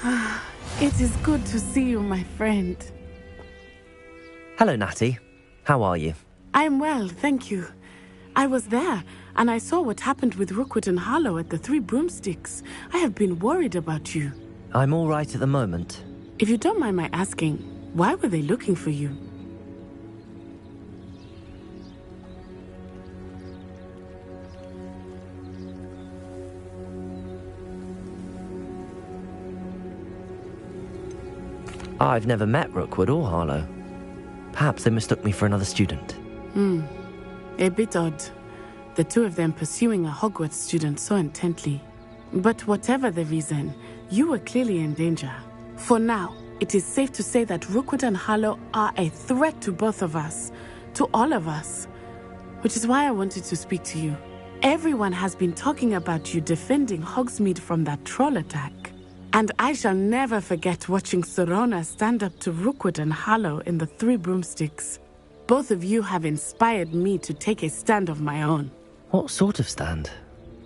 It is good to see you, my friend. Hello, Natty. How are you? I'm well, thank you. I was there, and I saw what happened with Rookwood and Harlow at the Three Broomsticks. I have been worried about you. I'm all right at the moment. If you don't mind my asking, why were they looking for you? I've never met Rookwood or Harlow. Perhaps they mistook me for another student. A bit odd. The two of them pursuing a Hogwarts student so intently. But whatever the reason, you were clearly in danger. For now, it is safe to say that Rookwood and Harlow are a threat to both of us. To all of us. Which is why I wanted to speak to you. Everyone has been talking about you defending Hogsmeade from that troll attack. And I shall never forget watching Sorona stand up to Rookwood and Harlow in the Three Broomsticks. Both of you have inspired me to take a stand of my own. What sort of stand?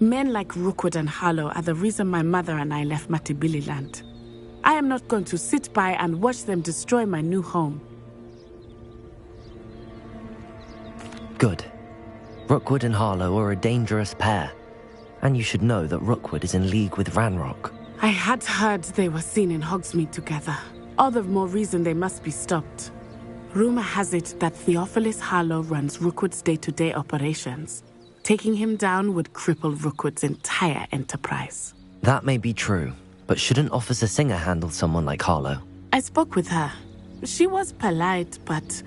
Men like Rookwood and Harlow are the reason my mother and I left Matabeleland. I am not going to sit by and watch them destroy my new home. Good. Rookwood and Harlow are a dangerous pair. And you should know that Rookwood is in league with Ranrock. I had heard they were seen in Hogsmeade together. All the more reason they must be stopped. Rumor has it that Theophilus Harlow runs Rookwood's day-to-day operations. Taking him down would cripple Rookwood's entire enterprise. That may be true, but shouldn't Officer Singer handle someone like Harlow? I spoke with her. She was polite, but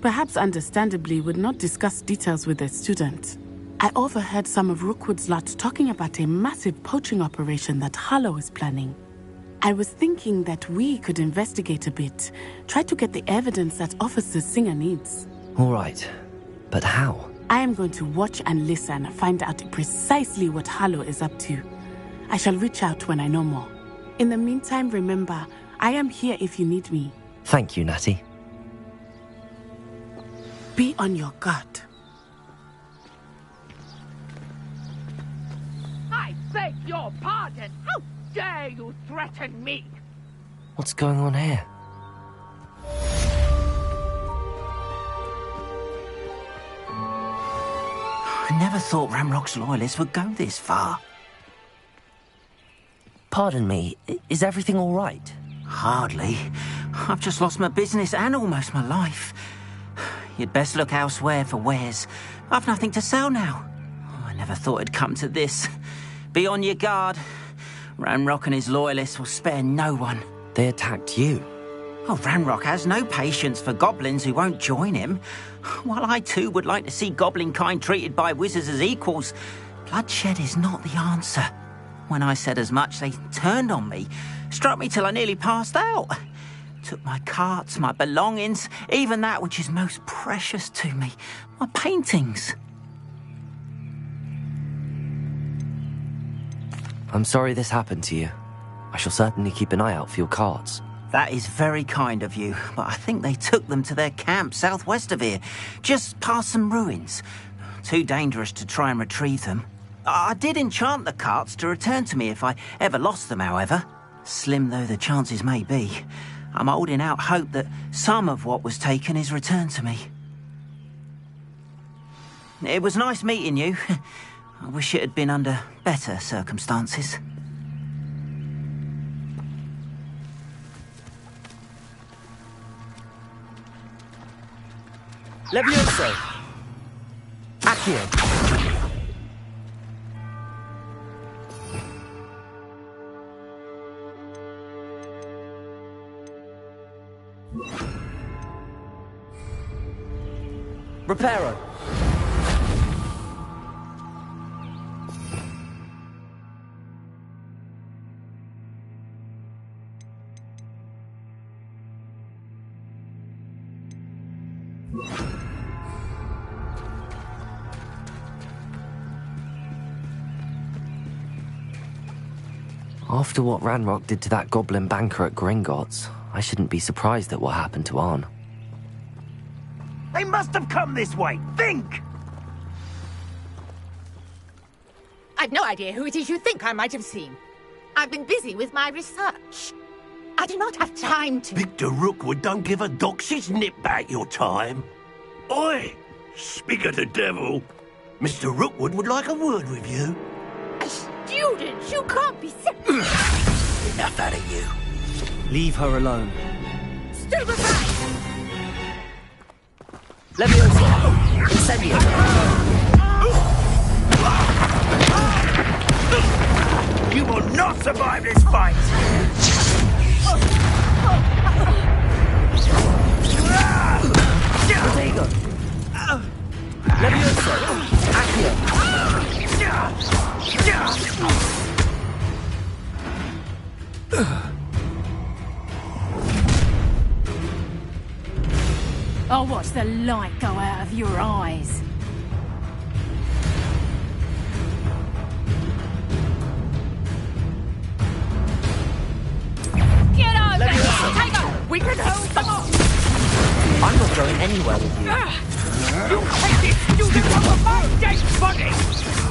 perhaps understandably would not discuss details with a student. I overheard some of Rookwood's lot talking about a massive poaching operation that Harlow is planning. I was thinking that we could investigate a bit, try to get the evidence that Officer Singer needs. All right, but how? I am going to watch and listen, find out precisely what Harlow is up to. I shall reach out when I know more. In the meantime, remember, I am here if you need me. Thank you, Natty. Be on your guard. I beg your pardon! How dare you threaten me? What's going on here? I never thought Ranrock's loyalists would go this far. Pardon me, is everything all right? Hardly. I've just lost my business and almost my life. You'd best look elsewhere for wares. I've nothing to sell now. I never thought it'd come to this. Be on your guard. Ranrock and his loyalists will spare no one. They attacked you. Oh, Ranrock has no patience for goblins who won't join him. While I too would like to see goblin kind treated by wizards as equals, bloodshed is not the answer. When I said as much, they turned on me, struck me till I nearly passed out. Took my carts, my belongings, even that which is most precious to me, my paintings. I'm sorry this happened to you. I shall certainly keep an eye out for your carts. That is very kind of you, but I think they took them to their camp southwest of here, just past some ruins. Too dangerous to try and retrieve them. I did enchant the carts to return to me if I ever lost them, however. Slim though the chances may be, I'm holding out hope that some of what was taken is returned to me. It was nice meeting you. I wish it had been under better circumstances. Levioso! Accio! Reparo! After what Ranrock did to that goblin banker at Gringotts, I shouldn't be surprised at what happened to Arn. They must have come this way! Think! I've no idea who it is you think I might have seen. I've been busy with my research. I do not have time to... Victor Rookwood don't give a doxy's nip back your time. Oi! Speak of the devil. Mr. Rookwood would like a word with you. A student? You can't be sick. Enough out of you. Leave her alone. Stupefy! Leviosa! Incendio! You will not survive this fight! Protego! Leviosa! I'll watch the light go out of your eyes. Get over here! Take her! We can hold them off! I'm not going anywhere with you. You take this student off of my dead body!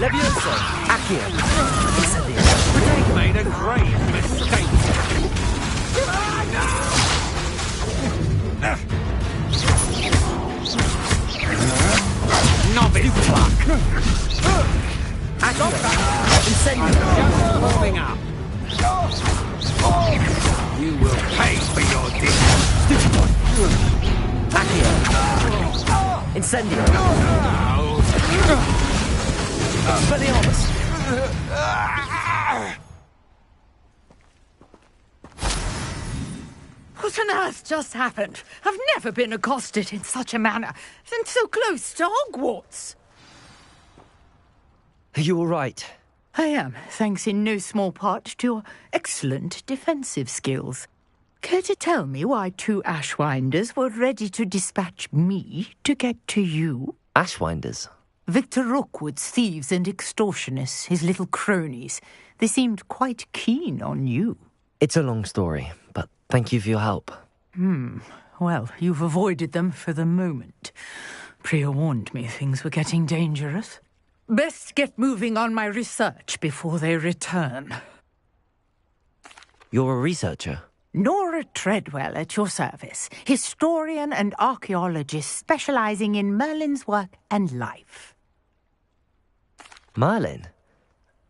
Leviosa! Accio! Incendio! They made a grave mistake. Novice pluck! Accio! Incendio! Just warming up. You will pay for your deeds. Accio! Incendio! Expelliarmus! What on earth just happened? I've never been accosted in such a manner, and so close to Hogwarts. Are you all right? I am, thanks in no small part to your excellent defensive skills. Care to tell me why 2 Ashwinders were ready to dispatch me to get to you? Ashwinders? Victor Rookwood's thieves and extortionists, his little cronies. They seemed quite keen on you. It's a long story, but thank you for your help. Well, you've avoided them for the moment. Priya warned me things were getting dangerous. Best get moving on my research before they return. You're a researcher? Nora Treadwell at your service, historian and archaeologist specializing in Merlin's work and life. Merlin?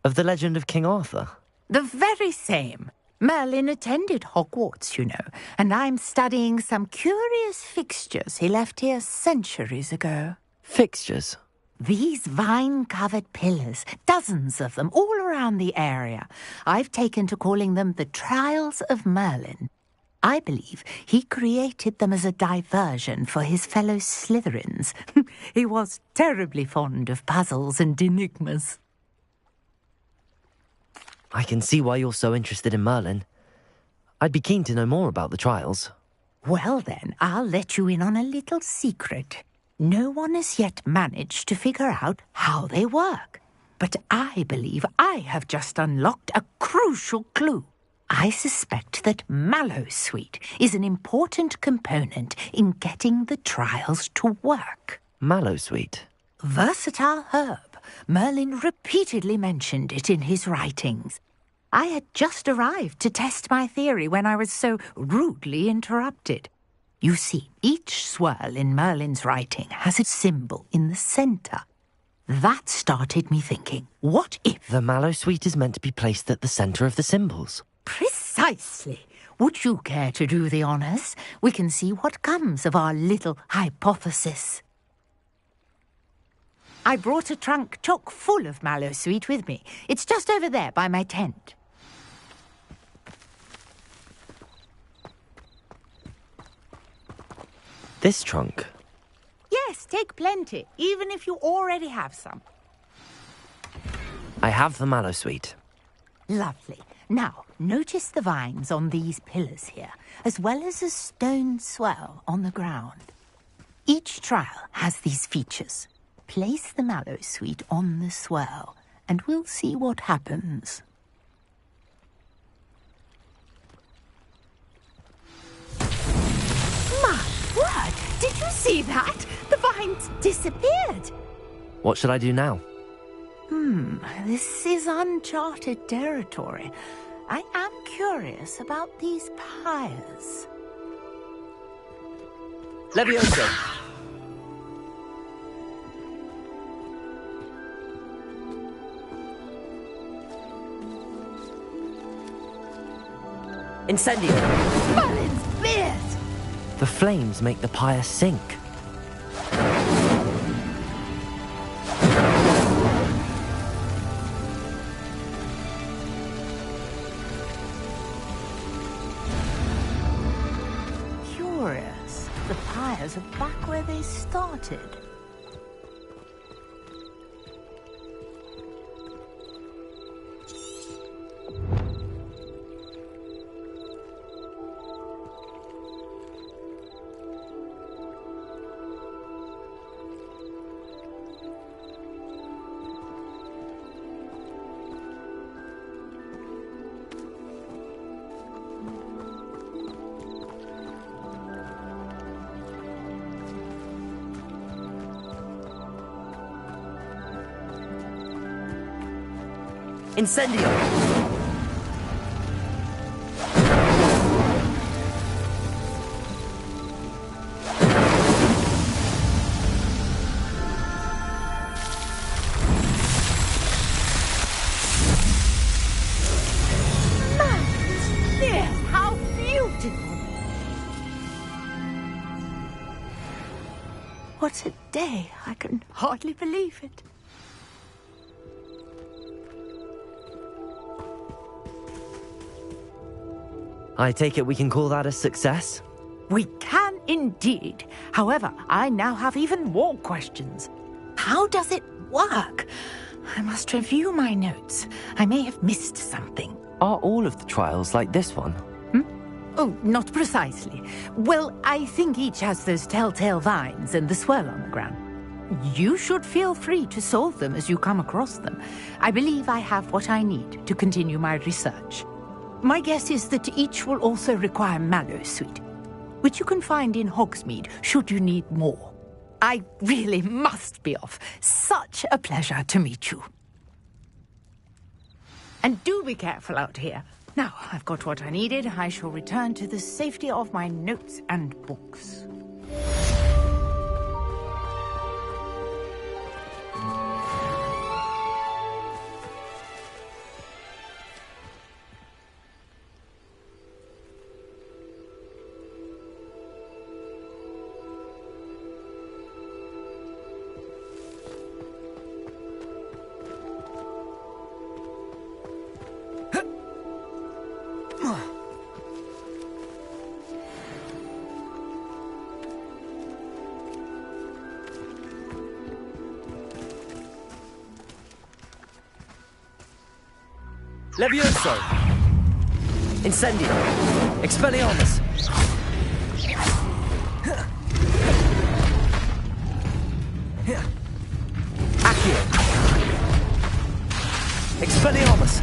Of the legend of King Arthur? The very same. Merlin attended Hogwarts, you know, and I'm studying some curious fixtures he left here centuries ago. Fixtures? These vine-covered pillars, dozens of them, all around the area. I've taken to calling them the Trials of Merlin. I believe he created them as a diversion for his fellow Slytherins. He was terribly fond of puzzles and enigmas. I can see why you're so interested in Merlin. I'd be keen to know more about the trials. Well then, I'll let you in on a little secret. No one has yet managed to figure out how they work. But I believe I have just unlocked a crucial clue. I suspect that Mallowsweet is an important component in getting the trials to work. Mallowsweet? Versatile herb. Merlin repeatedly mentioned it in his writings. I had just arrived to test my theory when I was so rudely interrupted. You see, each swirl in Merlin's writing has a symbol in the centre. That started me thinking, what if... The Mallowsweet is meant to be placed at the centre of the symbols. Precisely. Would you care to do the honours? We can see what comes of our little hypothesis. I brought a trunk chock full of Mallowsweet with me. It's just over there by my tent. This trunk? Yes, take plenty, even if you already have some. I have the Mallowsweet. Lovely. Now, notice the vines on these pillars here, as well as a stone swell on the ground. Each trial has these features. Place the Mallowsweet on the swell, and we'll see what happens. My word! Did you see that? The vines disappeared. What should I do now? This is uncharted territory. I am curious about these pyres. Levioso! Incendio! Merlin's beard! The flames make the pyre sink. Curious. The pyres are back where they started. Incendio! There! How beautiful! What a day! I can hardly believe it. I take it we can call that a success? We can indeed. However, I now have even more questions. How does it work? I must review my notes. I may have missed something. Are all of the trials like this one? Oh, not precisely. Well, I think each has those telltale vines and the swirl on the ground. You should feel free to solve them as you come across them. I believe I have what I need to continue my research. My guess is that each will also require Mallowsweet, which you can find in Hogsmeade should you need more. I really must be off. Such a pleasure to meet you. And do be careful out here. Now, I've got what I needed. I shall return to the safety of my notes and books. Levioso! Incendio! Expelliarmus! Accio! Expelliarmus!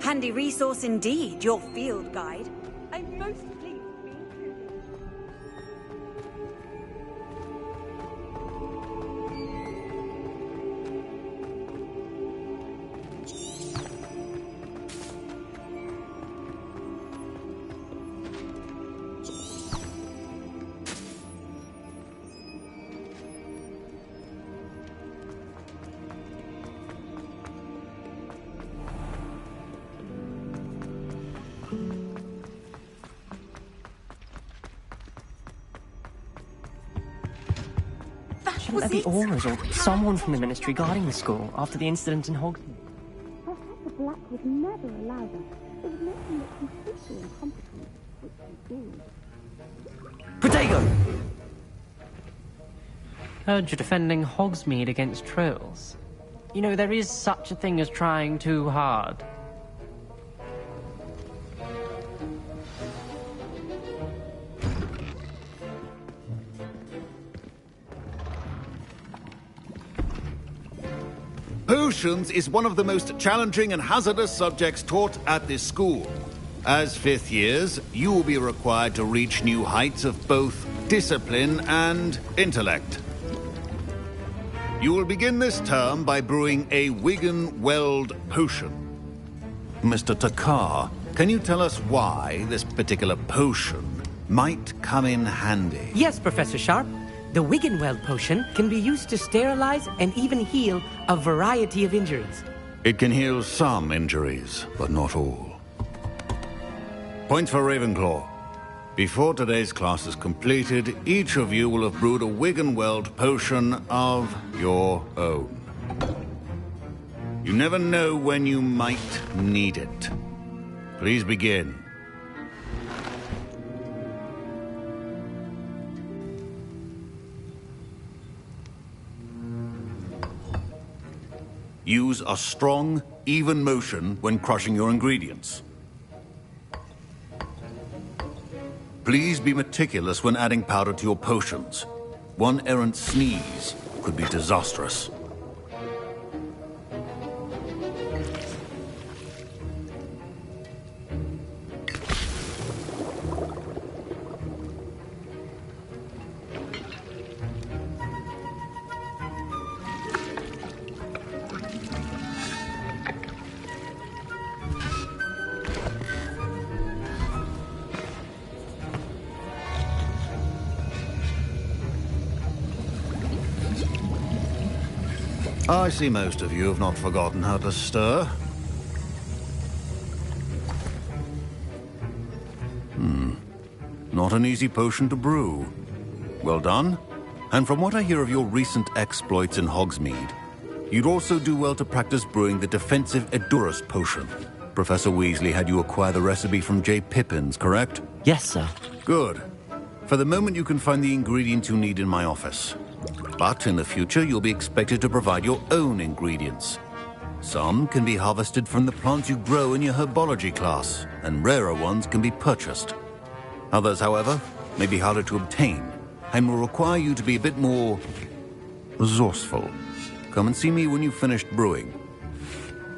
Handy resource indeed, your field guide. I'm most pleased to be included. Shouldn't there be Auras or someone from the Ministry guarding the school after the incident in Hogwarts? Professor Black would never allow that. It would make him look completely incompetent, which he did. Protego! Heard you're defending Hogsmeade against trolls. You know, there is such a thing as trying too hard. Potions is one of the most challenging and hazardous subjects taught at this school. As fifth years, you will be required to reach new heights of both discipline and intellect. You will begin this term by brewing a Wigan-Weld potion. Mr. Takar, can you tell us why this particular potion might come in handy? Yes, Professor Sharp. The Wigan-Weld potion can be used to sterilize and even heal a variety of injuries. It can heal some injuries, but not all. Points for Ravenclaw. Before today's class is completed, each of you will have brewed a Wigan-Weld potion of your own. You never know when you might need it. Please begin. Use a strong, even motion when crushing your ingredients. Please be meticulous when adding powder to your potions. One errant sneeze could be disastrous. I see most of you have not forgotten how to stir. Not an easy potion to brew. Well done. And from what I hear of your recent exploits in Hogsmeade, you'd also do well to practice brewing the defensive Edurus potion. Professor Weasley had you acquire the recipe from J. Pippins, correct? Yes, sir. Good. For the moment, you can find the ingredients you need in my office. But in the future, you'll be expected to provide your own ingredients. Some can be harvested from the plants you grow in your herbology class, and rarer ones can be purchased. Others, however, may be harder to obtain, and will require you to be a bit more resourceful. Come and see me when you've finished brewing,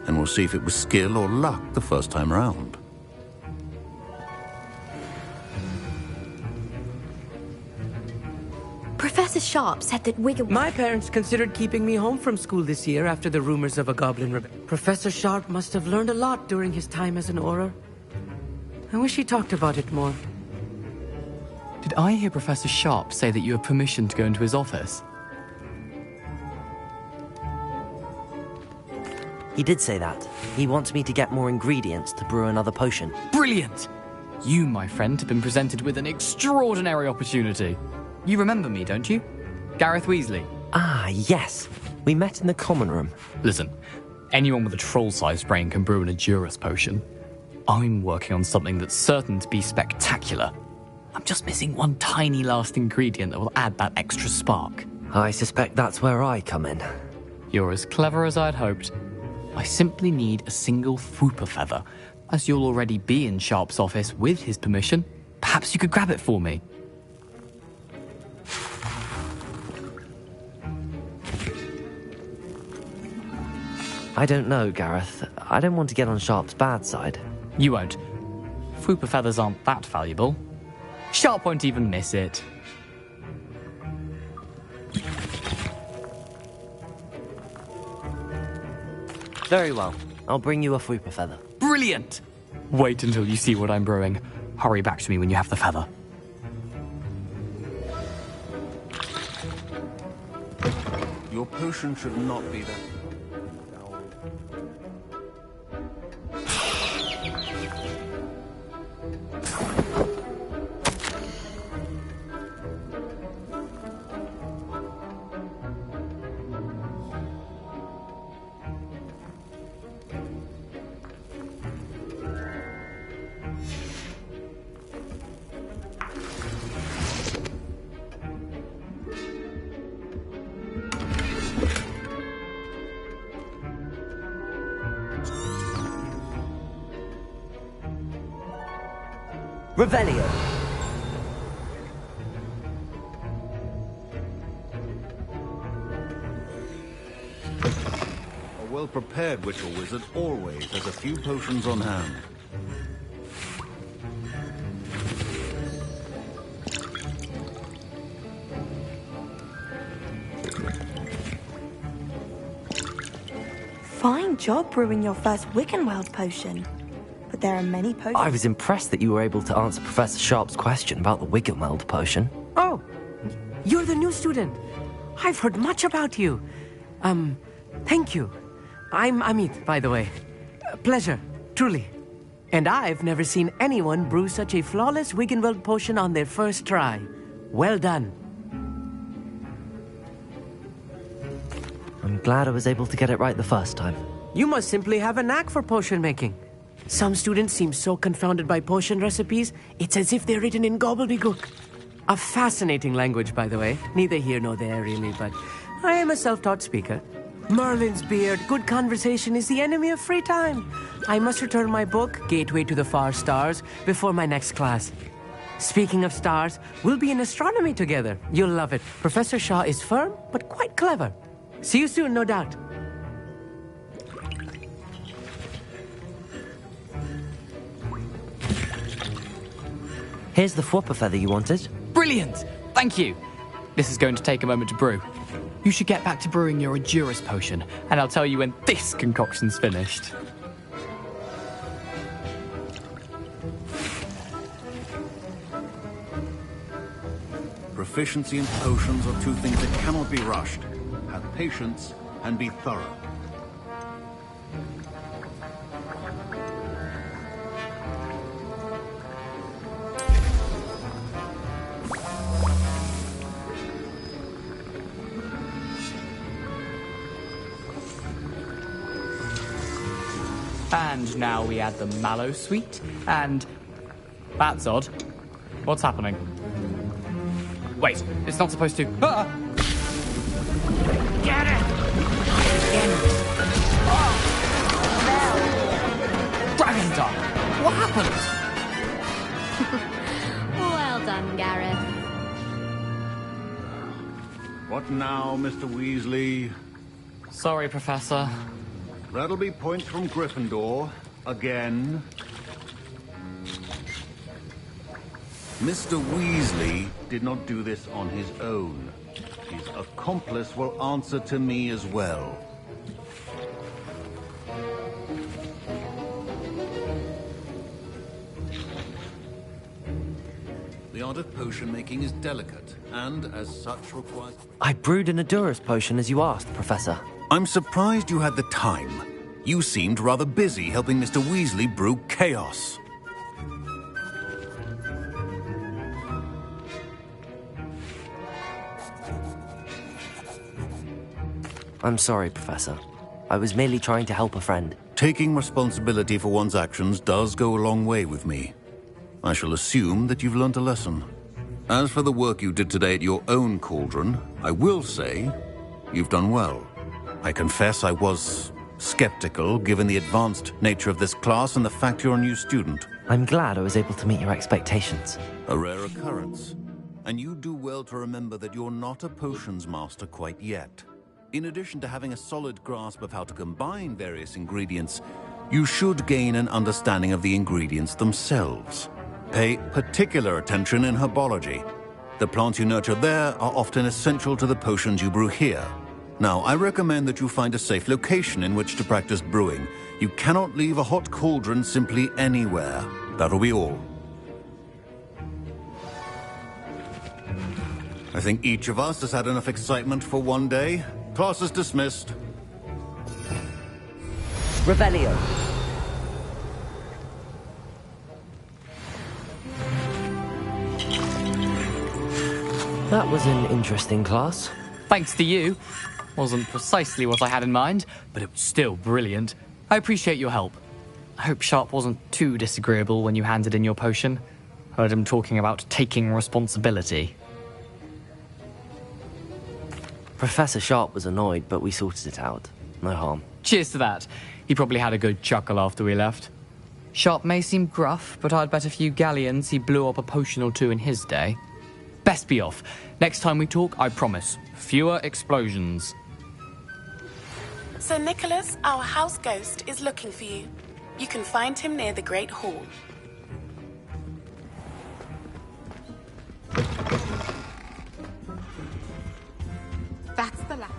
and we'll see if it was skill or luck the first time round. Professor Sharp said that Wigan... My parents considered keeping me home from school this year after the rumors of a goblin rebellion. Professor Sharp must have learned a lot during his time as an Auror. I wish he talked about it more. Did I hear Professor Sharp say that you have permission to go into his office? He did say that. He wants me to get more ingredients to brew another potion. Brilliant! You, my friend, have been presented with an extraordinary opportunity. You remember me, don't you? Gareth Weasley. Ah, yes. We met in the common room. Listen, anyone with a troll-sized brain can brew an Edurus potion. I'm working on something that's certain to be spectacular. I'm just missing one tiny last ingredient that will add that extra spark. I suspect that's where I come in. You're as clever as I'd hoped. I simply need a single Fwooper feather. As you'll already be in Sharp's office with his permission, perhaps you could grab it for me. I don't know, Gareth. I don't want to get on Sharp's bad side. You won't. Fwooper feathers aren't that valuable. Sharp won't even miss it. Very well. I'll bring you a Fwooper feather. Brilliant! Wait until you see what I'm brewing. Hurry back to me when you have the feather. Your potion should not be that. Revelio! A well-prepared witch or wizard always has a few potions on hand. Fine job brewing your first Wickenweld potion. But there are many potions. I was impressed that you were able to answer Professor Sharp's question about the Wiggenweld potion. Oh, you're the new student. I've heard much about you. Thank you. I'm Amit, by the way. Pleasure, truly. And I've never seen anyone brew such a flawless Wiggenweld potion on their first try. Well done. I'm glad I was able to get it right the first time. You must simply have a knack for potion making. Some students seem so confounded by potion recipes, it's as if they're written in gobbledygook. A fascinating language, by the way. Neither here nor there, really, but I am a self-taught speaker. Merlin's beard, good conversation is the enemy of free time. I must return my book, Gateway to the Far Stars, before my next class. Speaking of stars, we'll be in astronomy together. You'll love it. Professor Shaw is firm, but quite clever. See you soon, no doubt. Here's the Fwooper feather you wanted. Brilliant! Thank you! This is going to take a moment to brew. You should get back to brewing your Edurus potion, and I'll tell you when this concoction's finished. Proficiency in potions are two things that cannot be rushed. Have patience and be thorough. And now we add the mallow sweet, and... That's odd. What's happening? Wait, it's not supposed to... Ah! Get it! Dragon Dog! What happened? Well done, Gareth. What now, Mr. Weasley? Sorry, Professor. That'll be points from Gryffindor. Again. Mr. Weasley did not do this on his own. His accomplice will answer to me as well. The art of potion making is delicate, and as such requires... I brewed an Edurus potion as you asked, Professor. I'm surprised you had the time. You seemed rather busy helping Mr. Weasley brew chaos. I'm sorry, Professor. I was merely trying to help a friend. Taking responsibility for one's actions does go a long way with me. I shall assume that you've learnt a lesson. As for the work you did today at your own cauldron, I will say you've done well. I confess I was skeptical, given the advanced nature of this class and the fact you're a new student. I'm glad I was able to meet your expectations. A rare occurrence. And you do well to remember that you're not a potions master quite yet. In addition to having a solid grasp of how to combine various ingredients, you should gain an understanding of the ingredients themselves. Pay particular attention in herbology. The plants you nurture there are often essential to the potions you brew here. Now, I recommend that you find a safe location in which to practice brewing. You cannot leave a hot cauldron simply anywhere. That'll be all. I think each of us has had enough excitement for one day. Class is dismissed. Revelio. That was an interesting class. Thanks to you. Wasn't precisely what I had in mind, but it was still brilliant. I appreciate your help. I hope Sharp wasn't too disagreeable when you handed in your potion. Heard him talking about taking responsibility. Professor Sharp was annoyed, but we sorted it out. No harm. Cheers to that. He probably had a good chuckle after we left. Sharp may seem gruff, but I'd bet a few galleons he blew up a potion or two in his day. Best be off. Next time we talk, I promise, fewer explosions. Sir Nicholas, our house ghost, is looking for you. You can find him near the Great Hall. That's the last.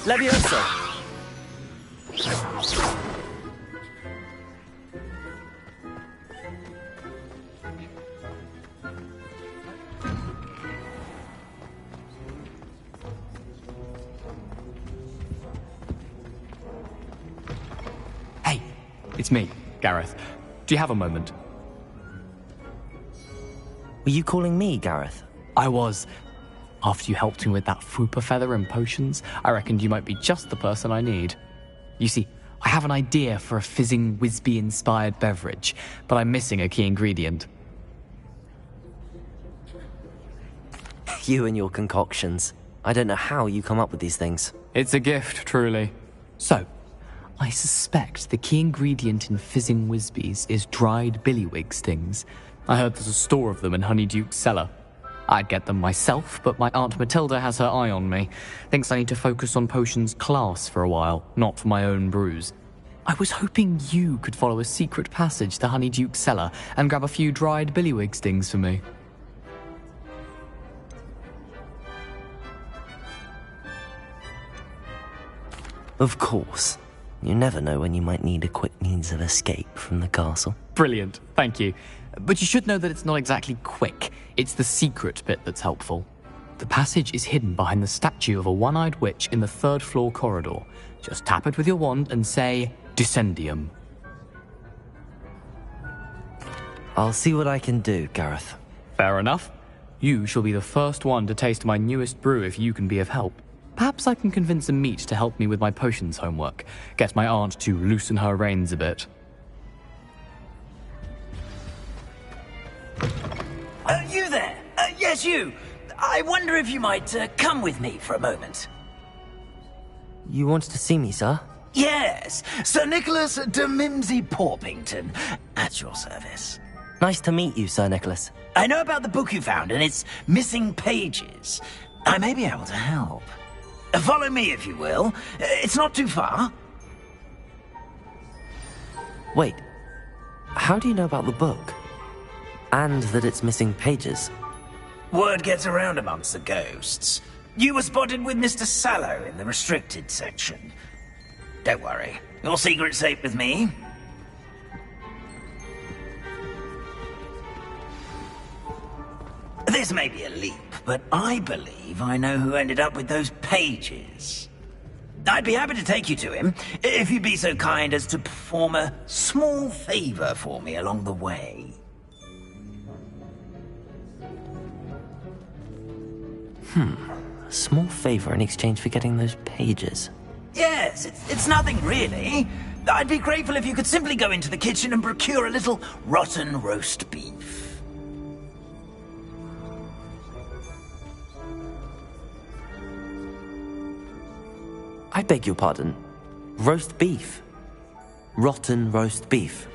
Leviosa! Hey, it's me, Gareth. Do you have a moment? Were you calling me, Gareth? I was. After you helped me with that Fupa feather and potions, I reckoned you might be just the person I need. You see, I have an idea for a fizzing Whizbee-inspired beverage, but I'm missing a key ingredient. You and your concoctions. I don't know how you come up with these things. It's a gift, truly. So, I suspect the key ingredient in fizzing Whizbees is dried billywig stings. I heard there's a store of them in Honeyduke's cellar. I'd get them myself, but my Aunt Matilda has her eye on me. Thinks I need to focus on potions class for a while, not for my own brews. I was hoping you could follow a secret passage to Honeyduke's cellar and grab a few dried billywig stings for me. Of course. You never know when you might need a quick means of escape from the castle. Brilliant, thank you. But you should know that it's not exactly quick. It's the secret bit that's helpful. The passage is hidden behind the statue of a one-eyed witch in the third-floor corridor. Just tap it with your wand and say, Descendium. I'll see what I can do, Gareth. Fair enough. You shall be the first one to taste my newest brew if you can be of help. Perhaps I can convince a meat to help me with my potions homework. Get my aunt to loosen her reins a bit. You there? Yes, you. I wonder if you might come with me for a moment. You wanted to see me, sir? Yes, Sir Nicholas de Mimsy Porpington, at your service. Nice to meet you, Sir Nicholas. I know about the book you found and its missing pages. I may be able to help. Follow me, if you will. It's not too far. Wait, how do you know about the book? And that it's missing pages? Word gets around amongst the ghosts. You were spotted with Mr. Sallow in the restricted section. Don't worry, your secret's safe with me. This may be a leap, but I believe I know who ended up with those pages. I'd be happy to take you to him, if you'd be so kind as to perform a small favor for me along the way. A small favor in exchange for getting those pages. Yes, it's nothing really. I'd be grateful if you could simply go into the kitchen and procure a little rotten roast beef. I beg your pardon. Roast beef. Rotten roast beef.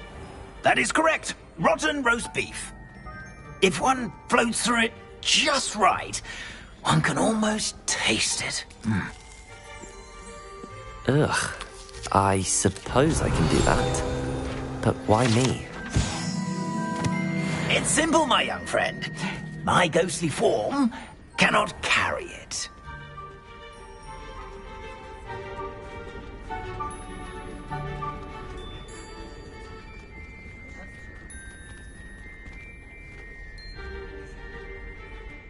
That is correct. Rotten roast beef. If one floats through it just right, one can almost taste it. Ugh. I suppose I can do that. But why me? It's simple, my young friend. My ghostly form cannot carry it.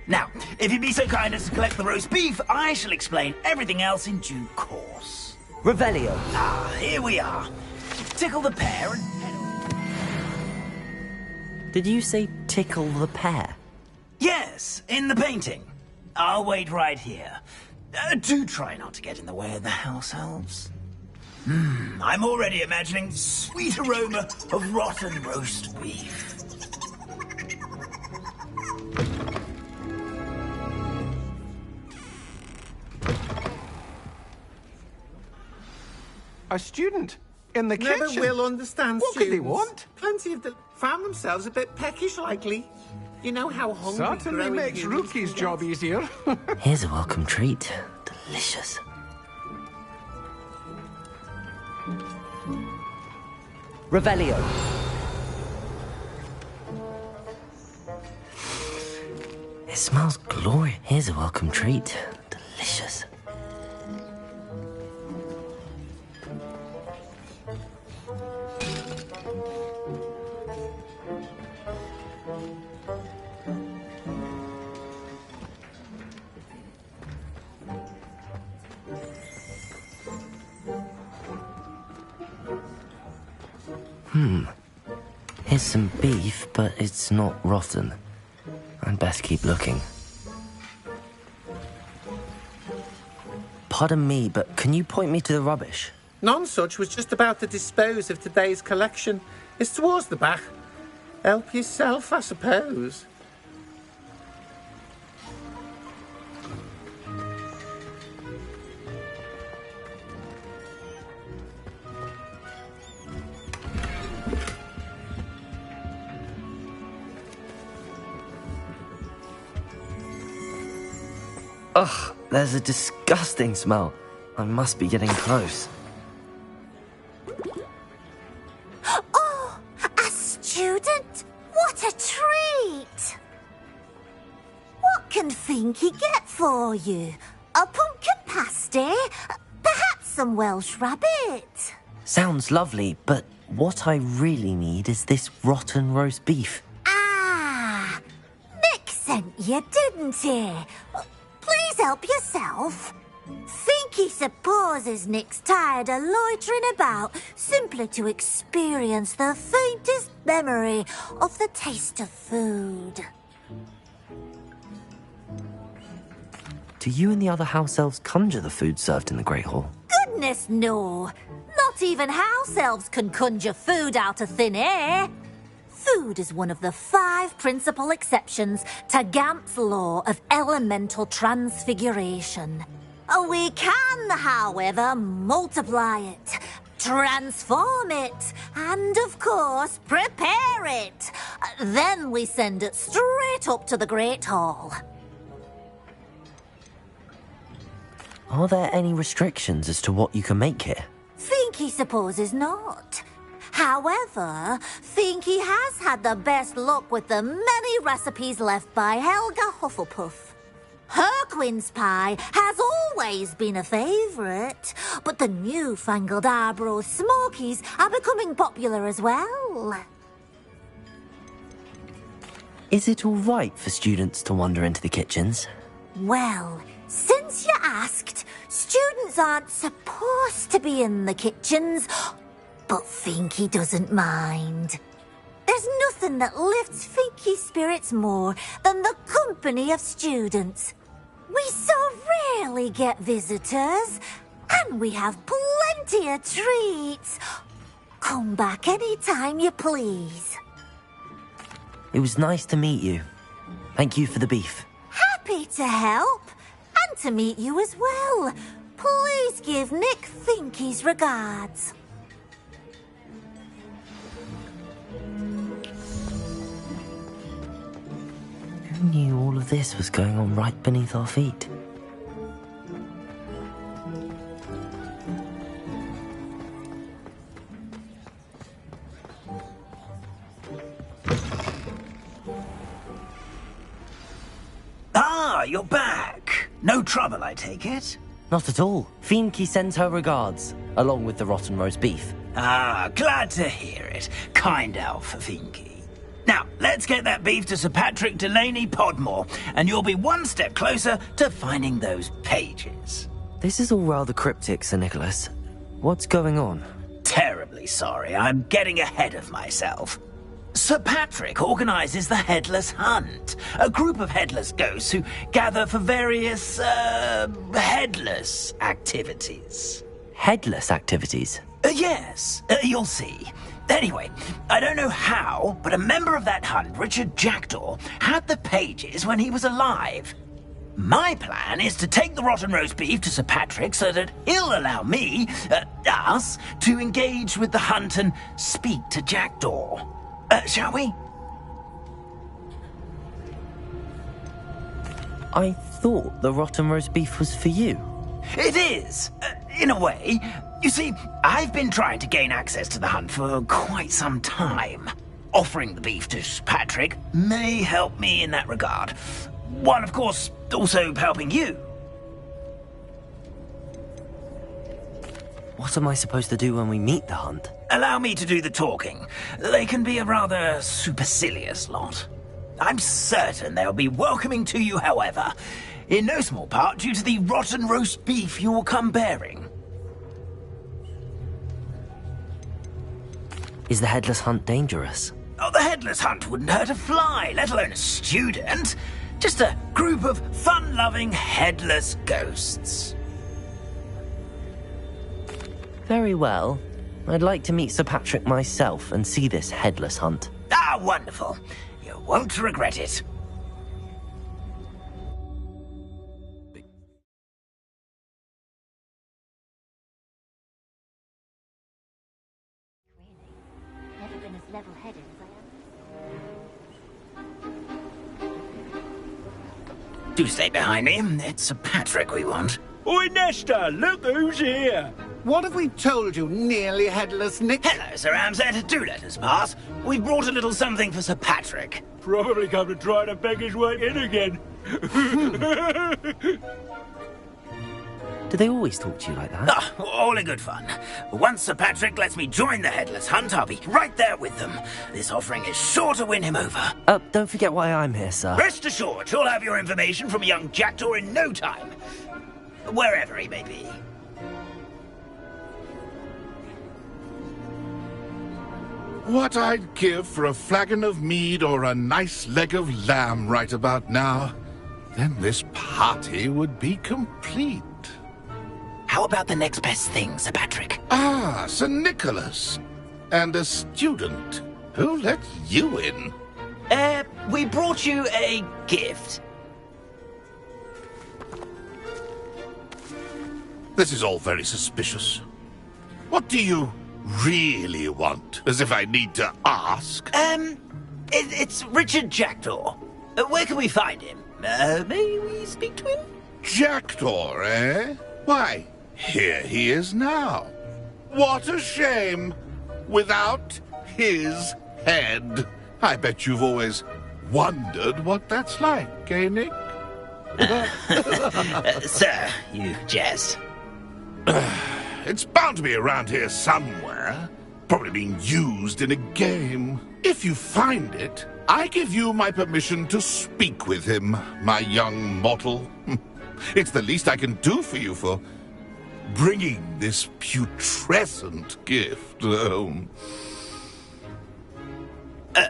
Now, if you'd be so kind as to collect the roast beef, I shall explain everything else in due course. Revelio. Ah, here we are. Tickle the pear and... Did you say tickle the pear? Yes, in the painting. I'll wait right here. Do try not to get in the way of the house elves. I'm already imagining sweet aroma of rotten roast beef. A student in the Never kitchen. will understand What could students. they want? Plenty of them found themselves a bit peckish, likely. You know how hungry Certainly growing makes humans Rookie's can job get. easier. Here's a welcome treat. Delicious. Revelio. It smells glorious. Here's a welcome treat. Delicious. Here's some beef, but it's not rotten. I'd best keep looking. Pardon me, but can you point me to the rubbish? Nonsuch was just about to dispose of today's collection. It's towards the back. Help yourself, I suppose. Ugh, there's a disgusting smell. I must be getting close. Oh, a student? What a treat! What can Finky get for you? A pumpkin pasty? Perhaps some Welsh rabbit? Sounds lovely, but what I really need is this rotten roast beef. Ah, Nick sent you, didn't he? Please help yourself. Finky supposes Nick's tired of loitering about simply to experience the faintest memory of the taste of food. Do you and the other house elves conjure the food served in the Great Hall? Goodness, no. Not even house elves can conjure food out of thin air. Food is one of the 5 principal exceptions to Gamp's law of elemental transfiguration. We can, however, multiply it, transform it, and, of course, prepare it. Then we send it straight up to the Great Hall. Are there any restrictions as to what you can make here? Finky supposes not. However, Finky has had the best luck with the many recipes left by Helga Hufflepuff. Her quince pie has always been a favourite, but the newfangled Arborough Smokies are becoming popular as well. Is it all right for students to wander into the kitchens? Well, since you asked, students aren't supposed to be in the kitchens, but Finky doesn't mind. There's nothing that lifts Finky's spirits more than the company of students. We so rarely get visitors, and we have plenty of treats. Come back any time you please. It was nice to meet you. Thank you for the beef. Happy to help, and to meet you as well. Please give Nick Finky's regards. Who knew all of this was going on right beneath our feet? Ah, you're back. No trouble, I take it? Not at all. Finky sends her regards, along with the rotten roast beef. Ah, glad to hear it. Kind elf, Finky. Now, let's get that beef to Sir Patrick Delaney Podmore, and you'll be one step closer to finding those pages. This is all rather cryptic, Sir Nicholas. What's going on? Terribly sorry, I'm getting ahead of myself. Sir Patrick organises the Headless Hunt, a group of headless ghosts who gather for various, headless activities. Headless activities? Yes, you'll see. Anyway, I don't know how, but a member of that hunt, Richard Jackdaw, had the pages when he was alive. My plan is to take the rotten roast beef to Sir Patrick so that he'll allow me, us, to engage with the hunt and speak to Jackdaw. Shall we? I thought the rotten roast beef was for you. It is, in a way. You see, I've been trying to gain access to the hunt for quite some time. Offering the beef to Sir Patrick may help me in that regard. While, of course, also helping you. What am I supposed to do when we meet the hunt? Allow me to do the talking. They can be a rather supercilious lot. I'm certain they'll be welcoming to you, however, in no small part due to the rotten roast beef you'll come bearing. Is the Headless Hunt dangerous? Oh, the Headless Hunt wouldn't hurt a fly, let alone a student. Just a group of fun-loving headless ghosts. Very well. I'd like to meet Sir Patrick myself and see this Headless Hunt. Ah, wonderful. You won't regret it. Never been as level-headed as I am. Do stay behind me. It's Sir Patrick we want. Oi, Nesta, look who's here. What have we told you, nearly headless Nick? Hello, Sir Ramsett. Do let us pass. We've brought a little something for Sir Patrick. Probably come to try to beg his way in again. Do they always talk to you like that? Ah, all in good fun. Once Sir Patrick lets me join the Headless Hunt, I'll be right there with them. This offering is sure to win him over. Don't forget why I'm here, sir. Rest assured, you'll have your information from a young Jackdaw in no time. Wherever he may be. What I'd give for a flagon of mead or a nice leg of lamb right about now. Then this party would be complete. How about the next best thing, Sir Patrick? Ah, Sir Nicholas. And a student. Who let you in? We brought you a gift. This is all very suspicious. What do you really want? As if I need to ask. It's Richard Jackdaw. Where can we find him? May we speak to him? Jackdaw, eh? Why, here he is now. What a shame. Without his head. I bet you've always wondered what that's like, eh, Nick? Sir, you jest. It's bound to be around here somewhere. Probably being used in a game. If you find it, I give you my permission to speak with him, my young mortal. It's the least I can do for you for bringing this putrescent gift home.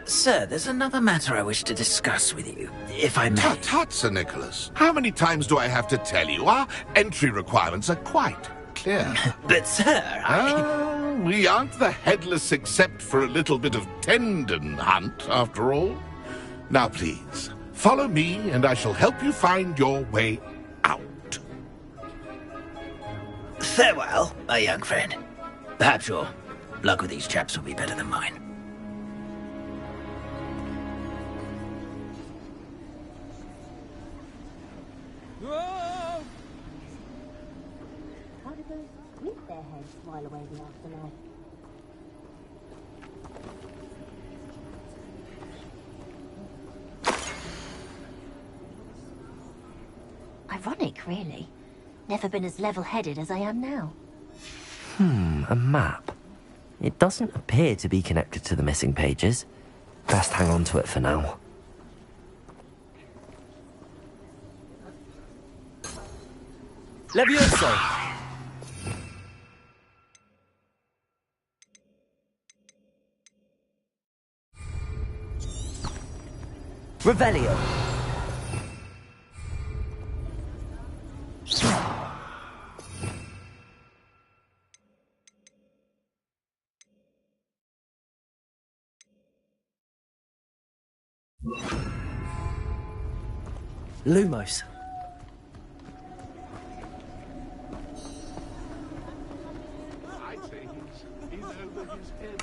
Sir, there's another matter I wish to discuss with you, if I may. Tut, Sir Nicholas. How many times do I have to tell you? Our entry requirements are quite clear. But, sir, we aren't the headless except for a little bit of tendon hunt, after all. Now, please, follow me, and I shall help you find your way out. Farewell, my young friend. Perhaps your luck with these chaps will be better than mine. With their heads while away the afterlife. Ironic, really. Never been as level-headed as I am now. A map. It doesn't appear to be connected to the missing pages. Best hang on to it for now. Levioso! Revelio! Lumos. I'd say he's over his head.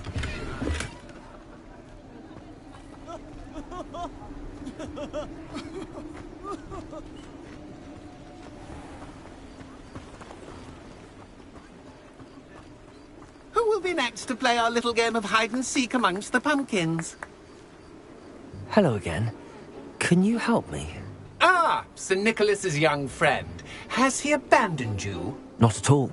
Who will be next to play our little game of hide-and-seek amongst the pumpkins? Hello again. Can you help me? Ah, Sir Nicholas's young friend. Has he abandoned you? Not at all.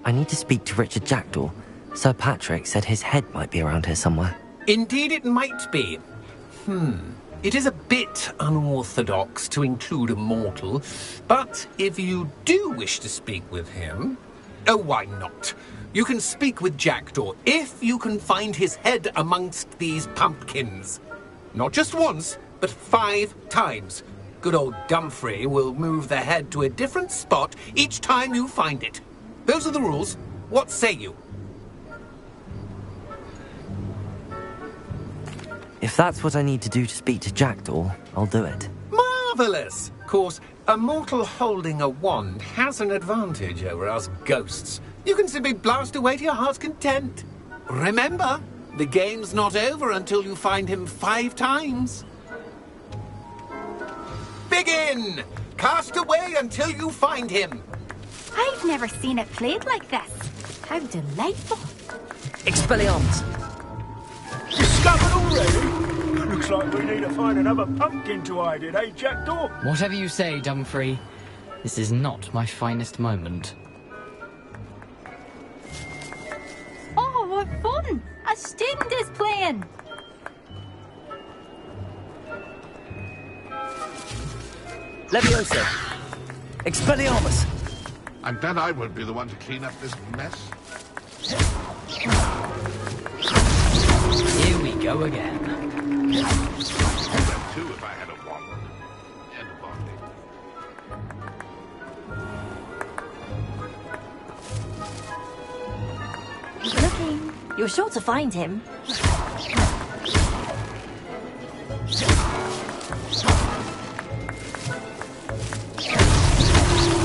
I need to speak to Richard Jackdaw. Sir Patrick said his head might be around here somewhere. Indeed it might be. It is a bit unorthodox to include a mortal, but if you do wish to speak with him... Oh, why not? You can speak with Jackdaw if you can find his head amongst these pumpkins. Not just once, but 5 times. Good old Dumfrey will move the head to a different spot each time you find it. Those are the rules. What say you? If that's what I need to do to speak to Jackdaw, I'll do it. Marvellous! Of course, a mortal holding a wand has an advantage over us ghosts. You can simply blast away to your heart's content. Remember, the game's not over until you find him 5 times. Begin! Cast away until you find him. I've never seen it played like this. How delightful. Expelliarmus! Discovered already? Looks like we need to find another pumpkin to hide in, eh, Jackdaw? Whatever you say, Dumfrey. This is not my finest moment. Oh, what fun! A student is playing. Levioso! Expelliarmus! I'm glad I won't be the one to clean up this mess. Here we go again. I'd too if I had a wand and a body. Looking. You're sure to find him.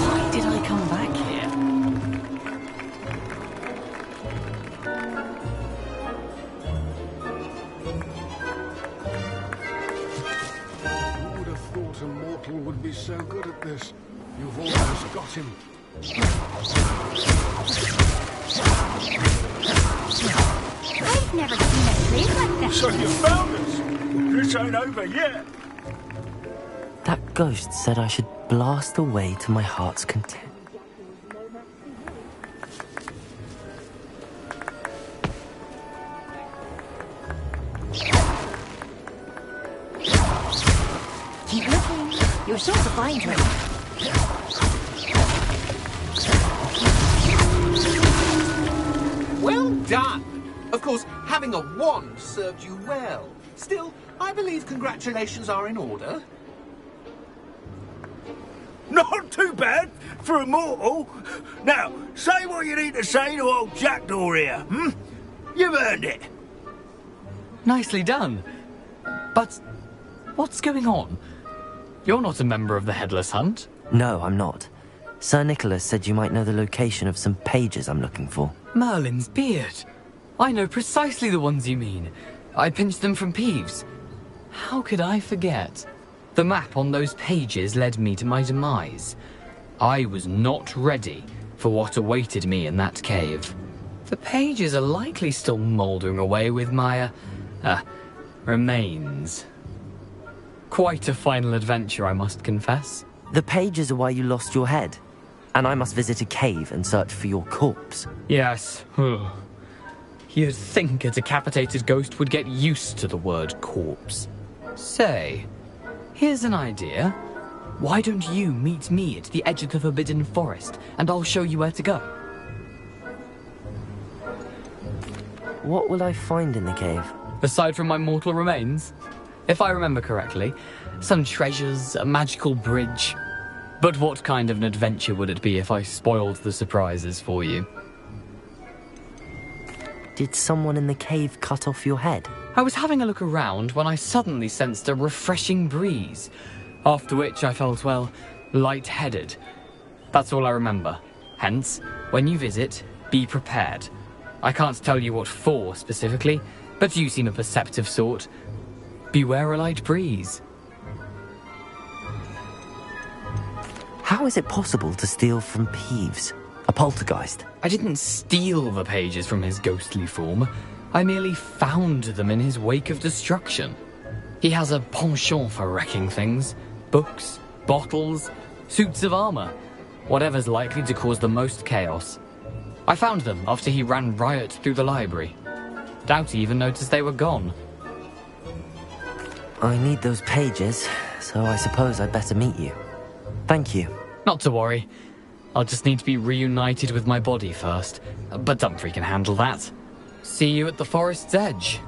Why did I come back here? Who would have thought a mortal would be so good at this? You've almost got him. I've never seen it played like this. So you found us? This ain't over yet. That ghost said I should blast away to my heart's content. You're sure to find her. Well done! Of course, having a wand served you well. Still, I believe congratulations are in order. Not too bad for a mortal. Now, say what you need to say to old Jackdaw here, hmm? You've earned it. Nicely done. But what's going on? You're not a member of the Headless Hunt. No, I'm not. Sir Nicholas said you might know the location of some pages I'm looking for. Merlin's beard. I know precisely the ones you mean. I pinched them from Peeves. How could I forget? The map on those pages led me to my demise. I was not ready for what awaited me in that cave. The pages are likely still mouldering away with my, remains. Quite a final adventure, I must confess. The pages are why you lost your head, and I must visit a cave and search for your corpse. Yes. You'd think a decapitated ghost would get used to the word corpse. Say, here's an idea. Why don't you meet me at the edge of the Forbidden Forest, and I'll show you where to go? What will I find in the cave? Aside from my mortal remains? If I remember correctly, some treasures, a magical bridge. But what kind of an adventure would it be if I spoiled the surprises for you? Did someone in the cave cut off your head? I was having a look around when I suddenly sensed a refreshing breeze, after which I felt, well, lightheaded. That's all I remember. Hence, when you visit, be prepared. I can't tell you what for specifically, but you seem a perceptive sort. Beware a light breeze. How is it possible to steal from Peeves? A poltergeist? I didn't steal the pages from his ghostly form. I merely found them in his wake of destruction. He has a penchant for wrecking things. Books, bottles, suits of armor. Whatever's likely to cause the most chaos. I found them after he ran riot through the library. Doubt he even noticed they were gone. I need those pages, so I suppose I'd better meet you. Thank you. Not to worry. I'll just need to be reunited with my body first. But Dumfries can handle that. See you at the forest's edge.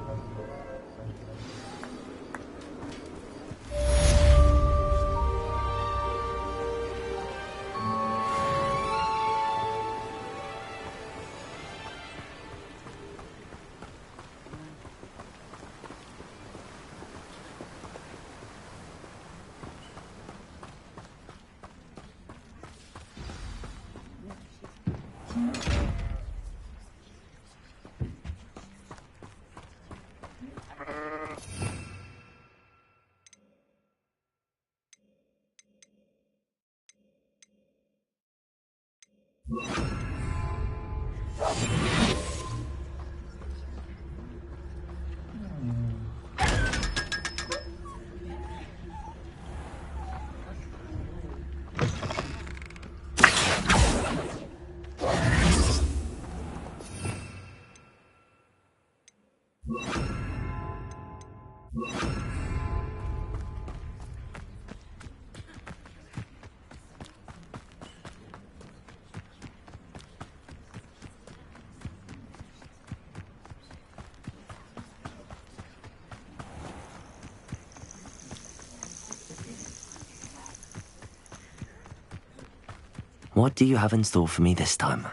What do you have in store for me this time?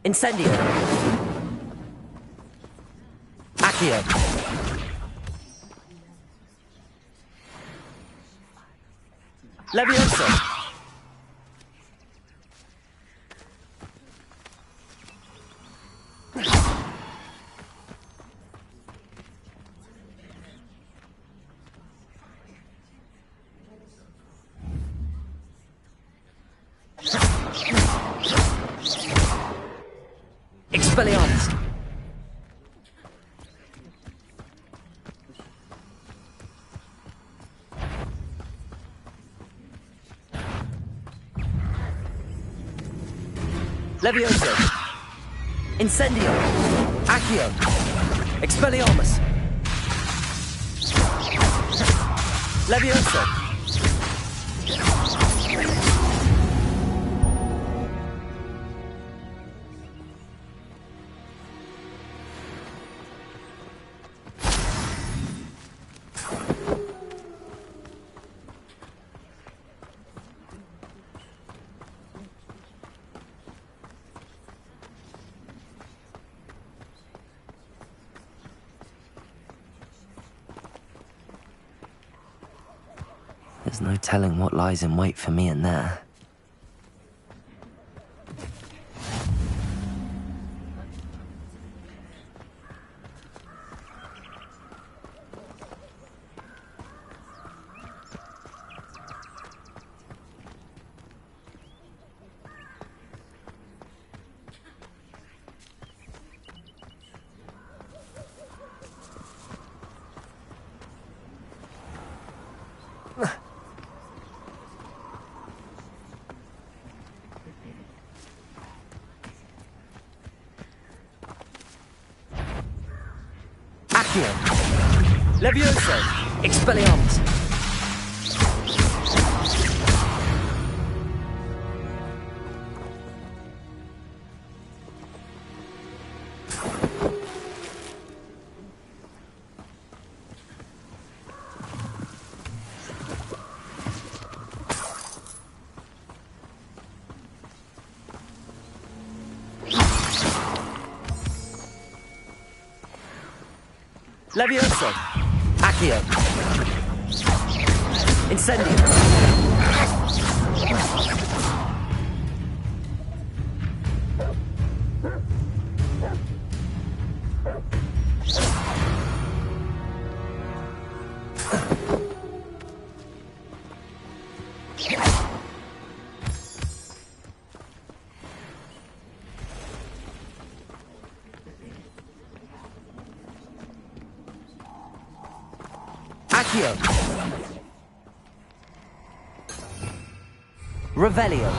Incendio. Accio. Levioso. Expelliarmus. Levioso! Incendio! Accio! Expelliarmus! Levioso! There's no telling what lies in wait for me in there. Levioso! Expelliarmus! Levioso! Accio! Incendio! Accio! Revelio!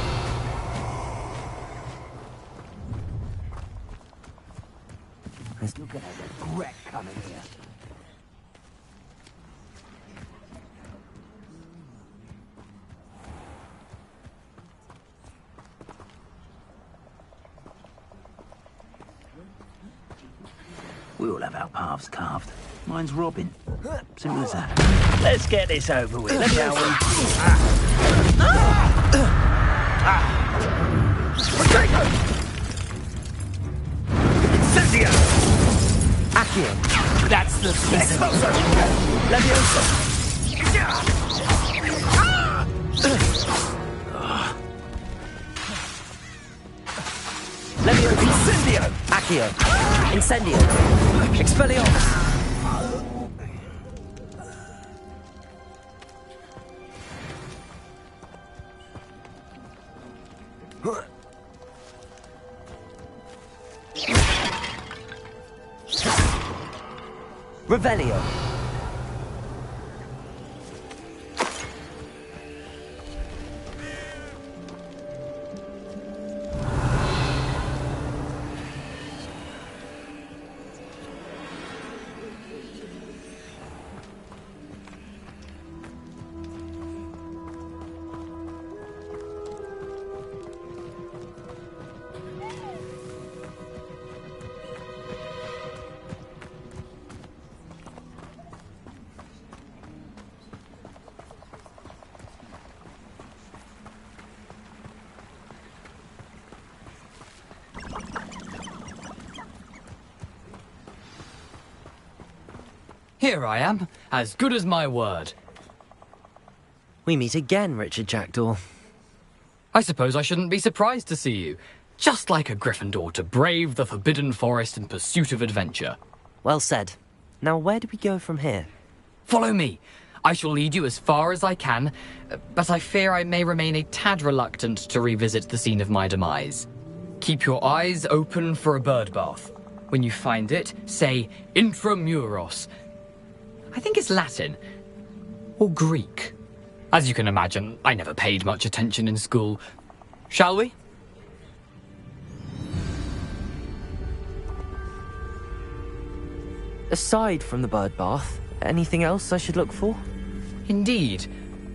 You're gonna regret coming here. We all have our paths carved. Mine's Robin. Simple as that. Let's get this over with, shall we? Incendio! Accio! That's the best. Levioso! Levioso! Incendio! Accio! Incendio! Expelliarmus! Revelio! Here I am, as good as my word. We meet again, Richard Jackdaw. I suppose I shouldn't be surprised to see you. Just like a Gryffindor to brave the Forbidden Forest in pursuit of adventure. Well said. Now where do we go from here? Follow me. I shall lead you as far as I can, but I fear I may remain a tad reluctant to revisit the scene of my demise. Keep your eyes open for a bird bath. When you find it, say Intramuros. I think it's Latin. Or Greek. As you can imagine, I never paid much attention in school. Shall we? Aside from the bird bath, anything else I should look for? Indeed.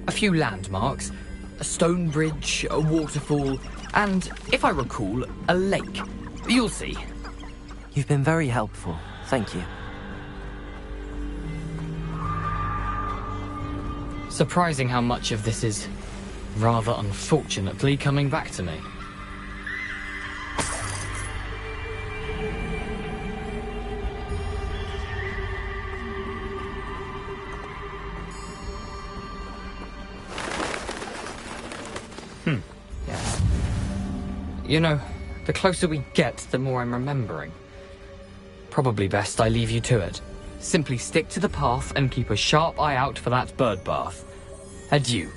A few landmarks, a stone bridge, a waterfall, and, if I recall, a lake. You'll see. You've been very helpful. Thank you. Surprising how much of this is, rather unfortunately, coming back to me. Yes. You know, the closer we get, the more I'm remembering. Probably best I leave you to it. Simply stick to the path and keep a sharp eye out for that bird bath. Adieu.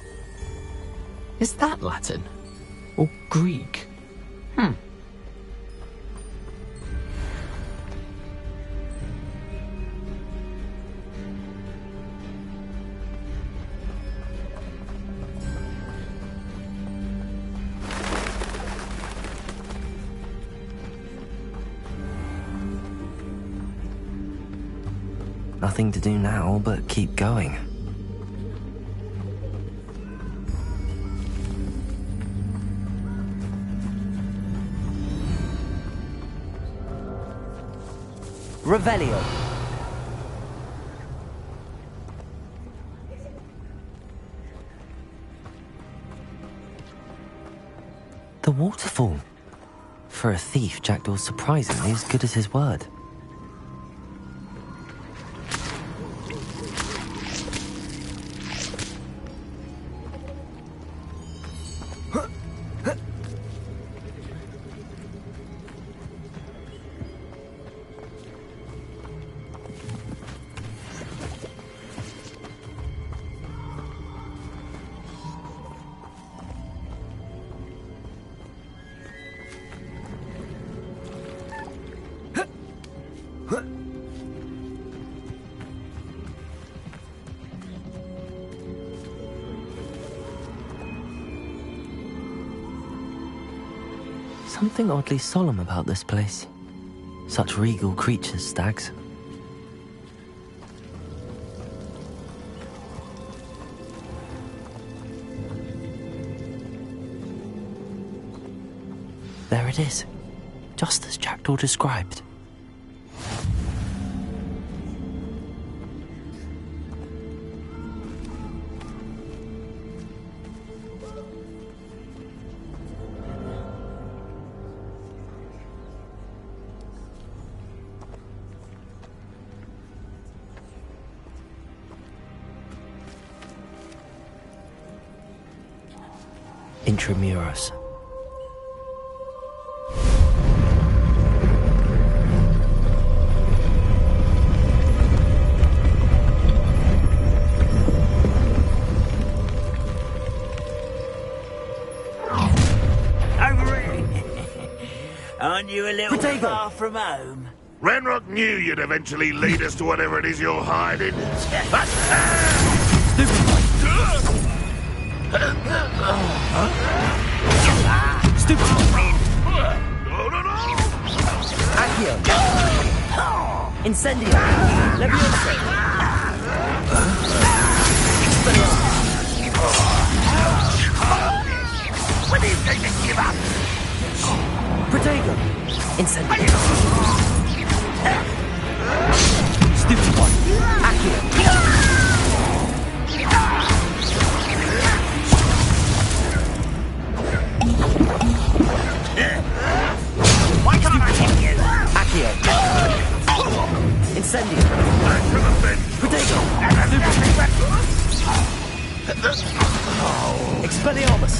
Is that Latin? Or Greek? Nothing to do now but keep going. Revelio. The waterfall. For a thief, Jackdaw's surprisingly as good as his word. Something oddly solemn about this place. Such regal creatures, stags. There it is, just as Jackdaw described. Intramuros. Aren't you a little far from home? Ranrock knew you'd eventually lead us to whatever it is you're hiding. Stupid! Accio! Incendio! Leviosa! When do you think to give up? Protego! Incendio! Stupid one! Accio! Why can't I hit you? Accio! Incendio! Protego! Expelliarmus!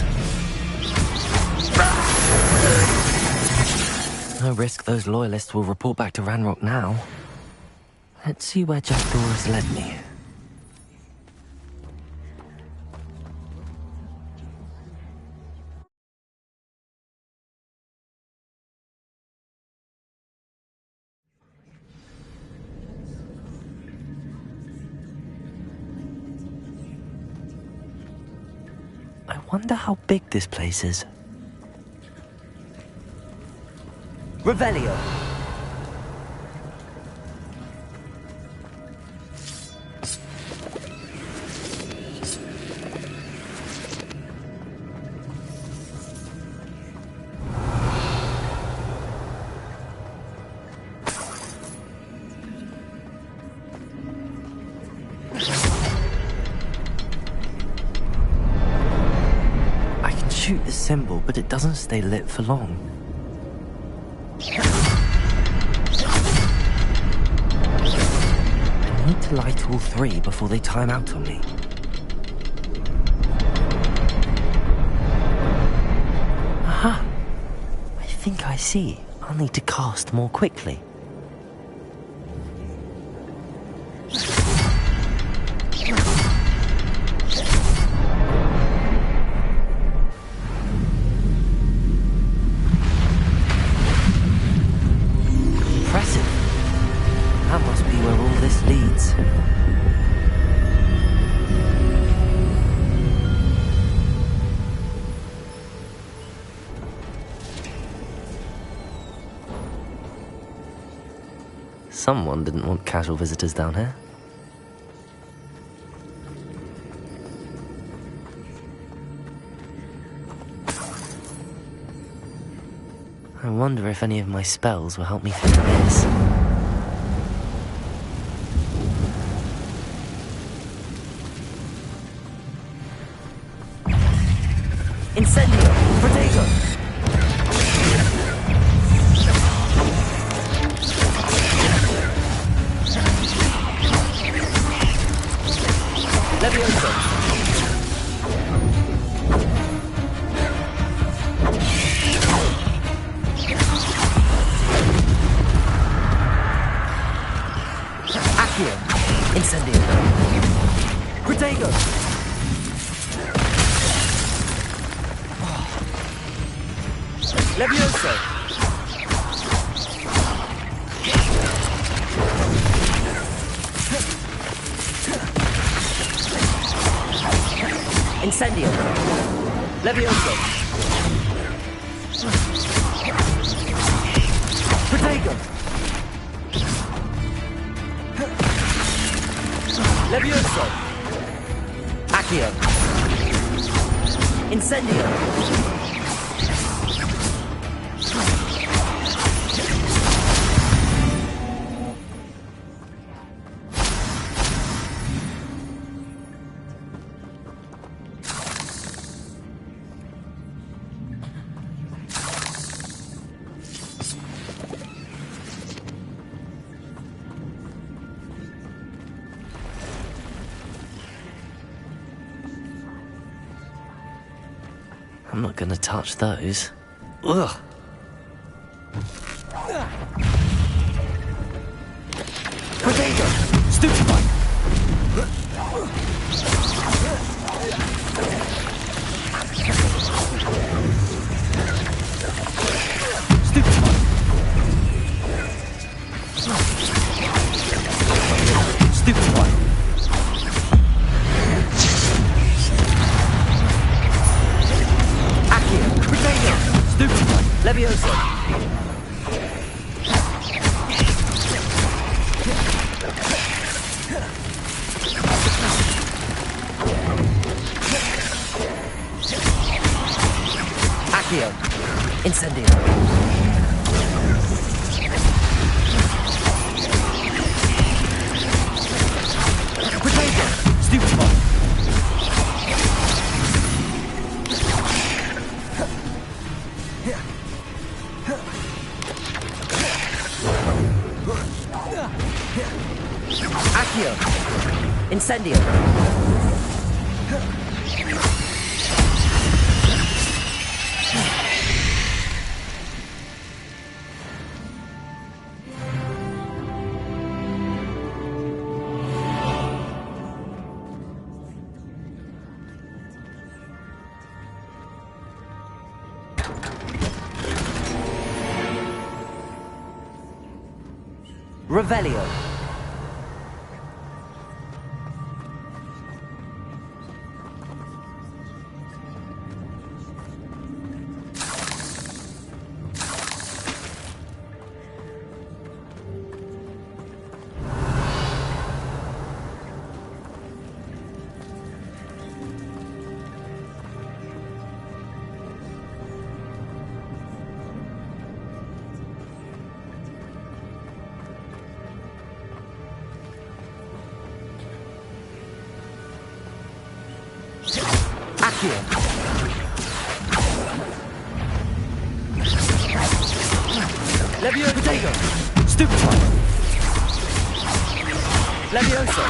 No risk those loyalists will report back to Ranrock now. Let's see where Jackdaw has led me. I wonder how big this place is. Revelio. shoot the symbol, but it doesn't stay lit for long. I need to light all three before they time out on me. Aha! I think I see. I'll need to cast more quickly. Impressive. That must be where all this leads. Someone didn't want casual visitors down here. I wonder if any of my spells will help me through this. Incendio! Protego! Levioso! Accio! Incendio! Protego! Levioso! Incendio! Levioso! Protego! Levioso! Accio! Incendio! I'm not gonna touch those. Ugh. Protego! Stupefy! Stupefy! Stupefy! Levioso! Accio! Incendio! Protego! Stupefy! Accio! Incendio! Revelio! Accio! Levio Potato! Stupefy! Levioso!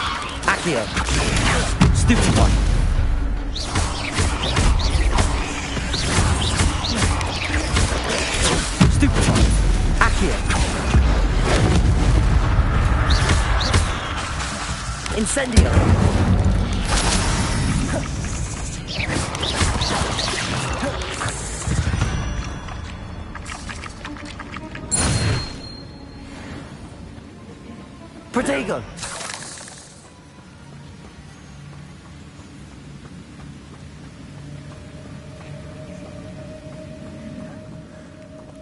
Accio! Stupefy! Stupefy! Accio! Incendio! Protego!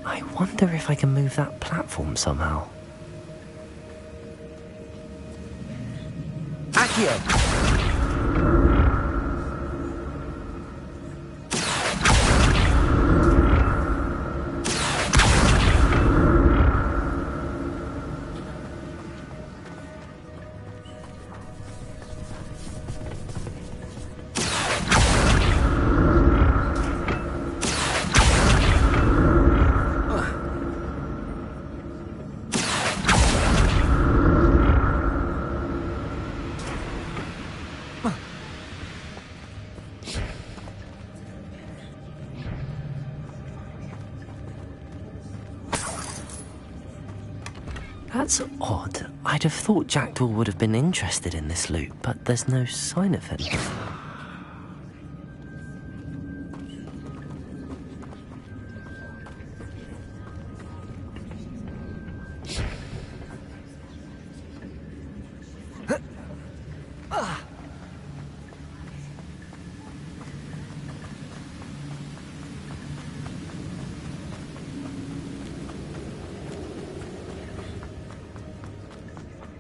I wonder if I can move that platform somehow. Accio! That's odd. I'd have thought Jackdaw would have been interested in this loot, but there's no sign of him.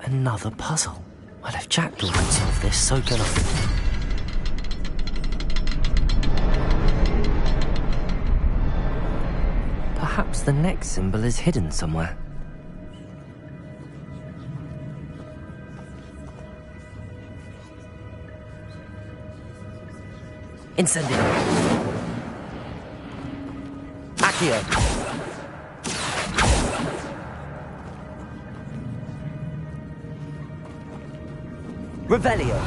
Another puzzle. Well, if Jackdaw can solve this, so can I. Perhaps the next symbol is hidden somewhere. Incendio. Accio. Revelio.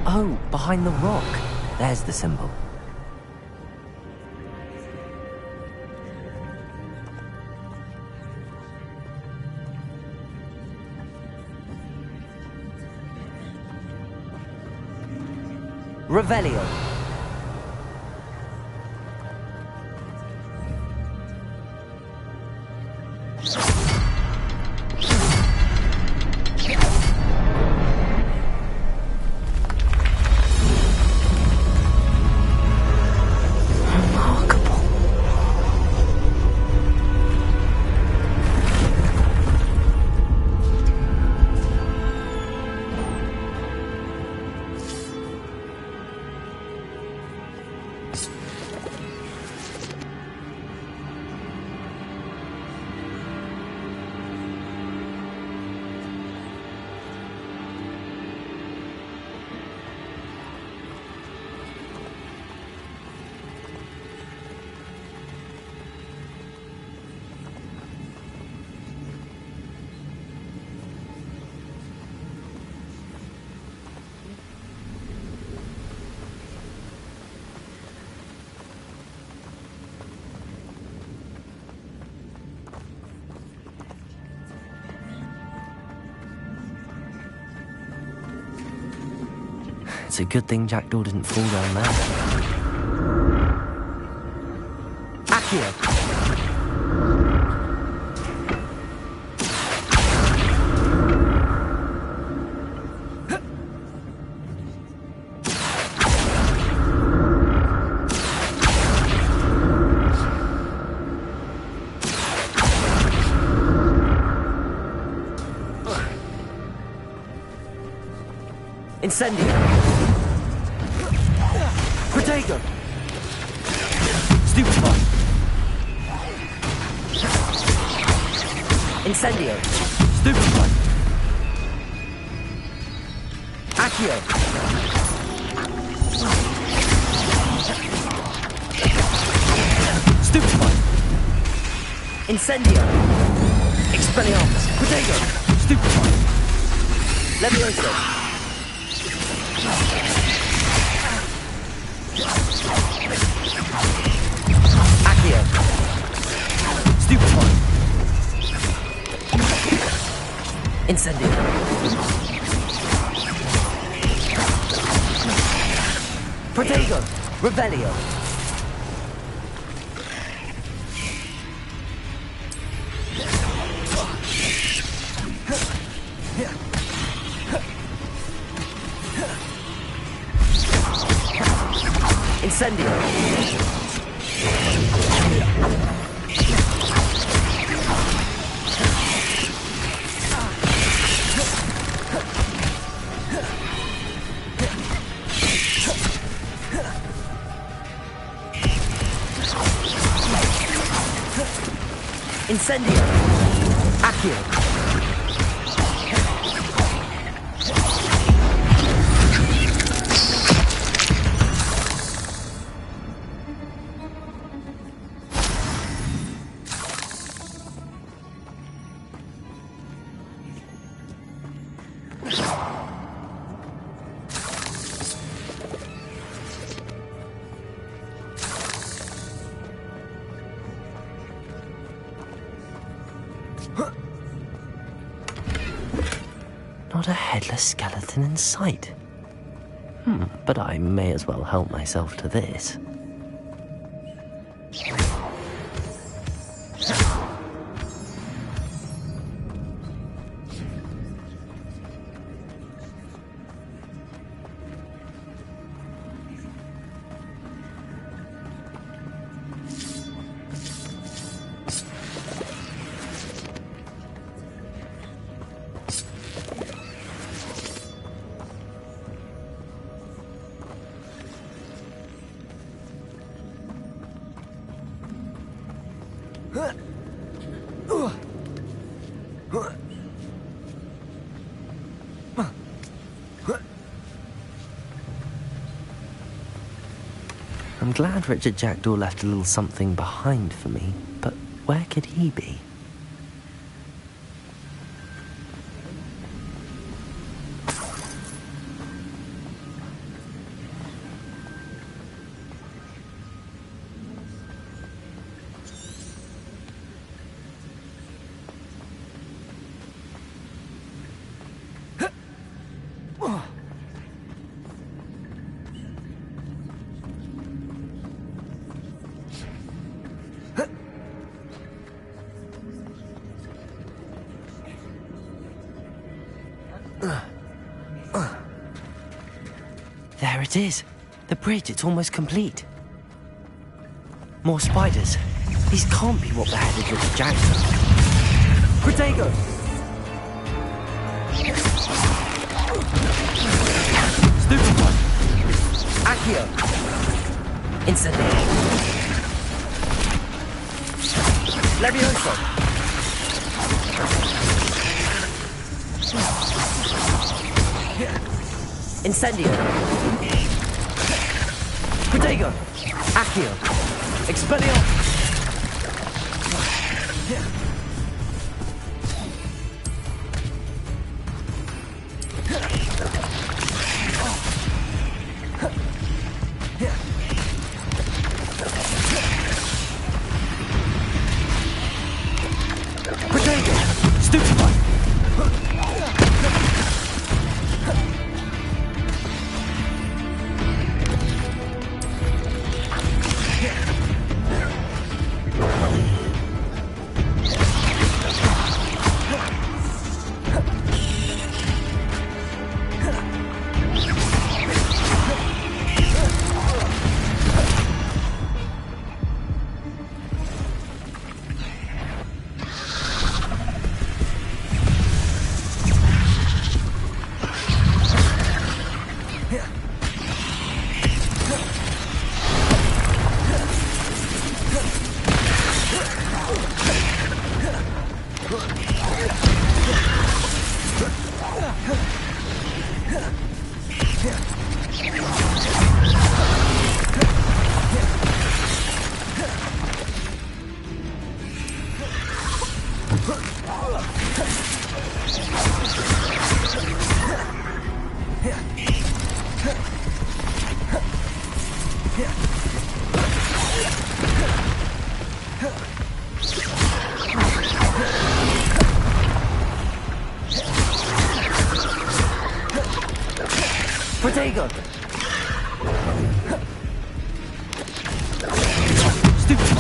Oh, behind the rock. There's the symbol. Revelio. It's a good thing Jackdaw didn't fall down there. Accio! Incendio! Protego! Stupefy! Incendio! Stupefy! Accio! Stupefy! Incendio! Expelliarmus! Protego! Stupefy! Levioso! Accio! Stupefy! Incendio! Protego! Revelio! Incendio! Incendio! Accio! Not a headless skeleton in sight. But I may as well help myself to this. I'm glad Richard Jackdaw left a little something behind for me, but where could he be? There it is. The bridge, it's almost complete. More spiders. These can't be what beheaded Richard Jackdaw. Protego! Stupefy! Accio! Incendio! Levioso! Incendio! Protego! Accio! Expelliarmus! Protego! Stupefy! Protego! Stupid!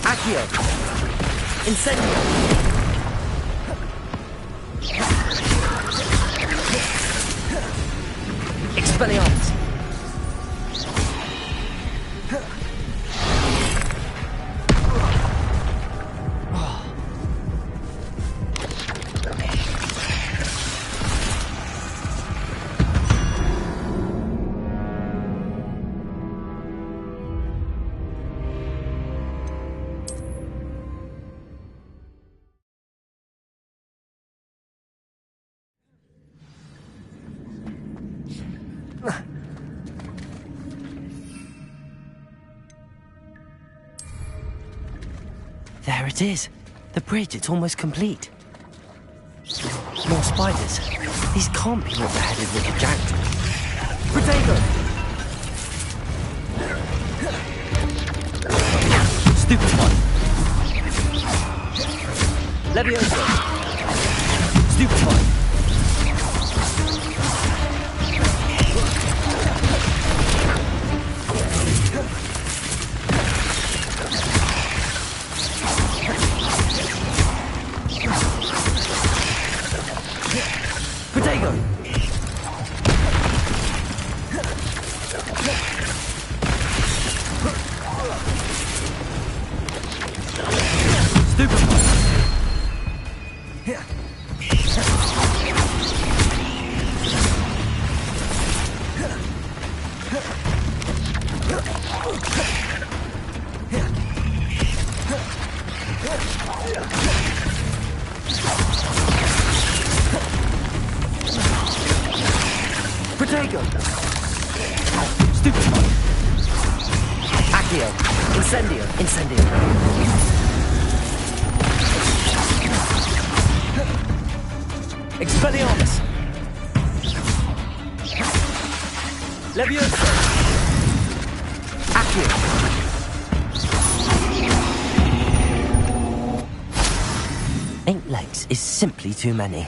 Accio! Incendio! Expelliarmus! There it is. The bridge, it's almost complete. More spiders. These can't be what the headed wicked jackdaw. Protego! Stupid one. Levioso. Stupid one. Protego! Stupid! Protego! Stupid! Accio! Incendio! Incendio! Expelliarmus! Levioso! Accio! Eight legs is simply too many.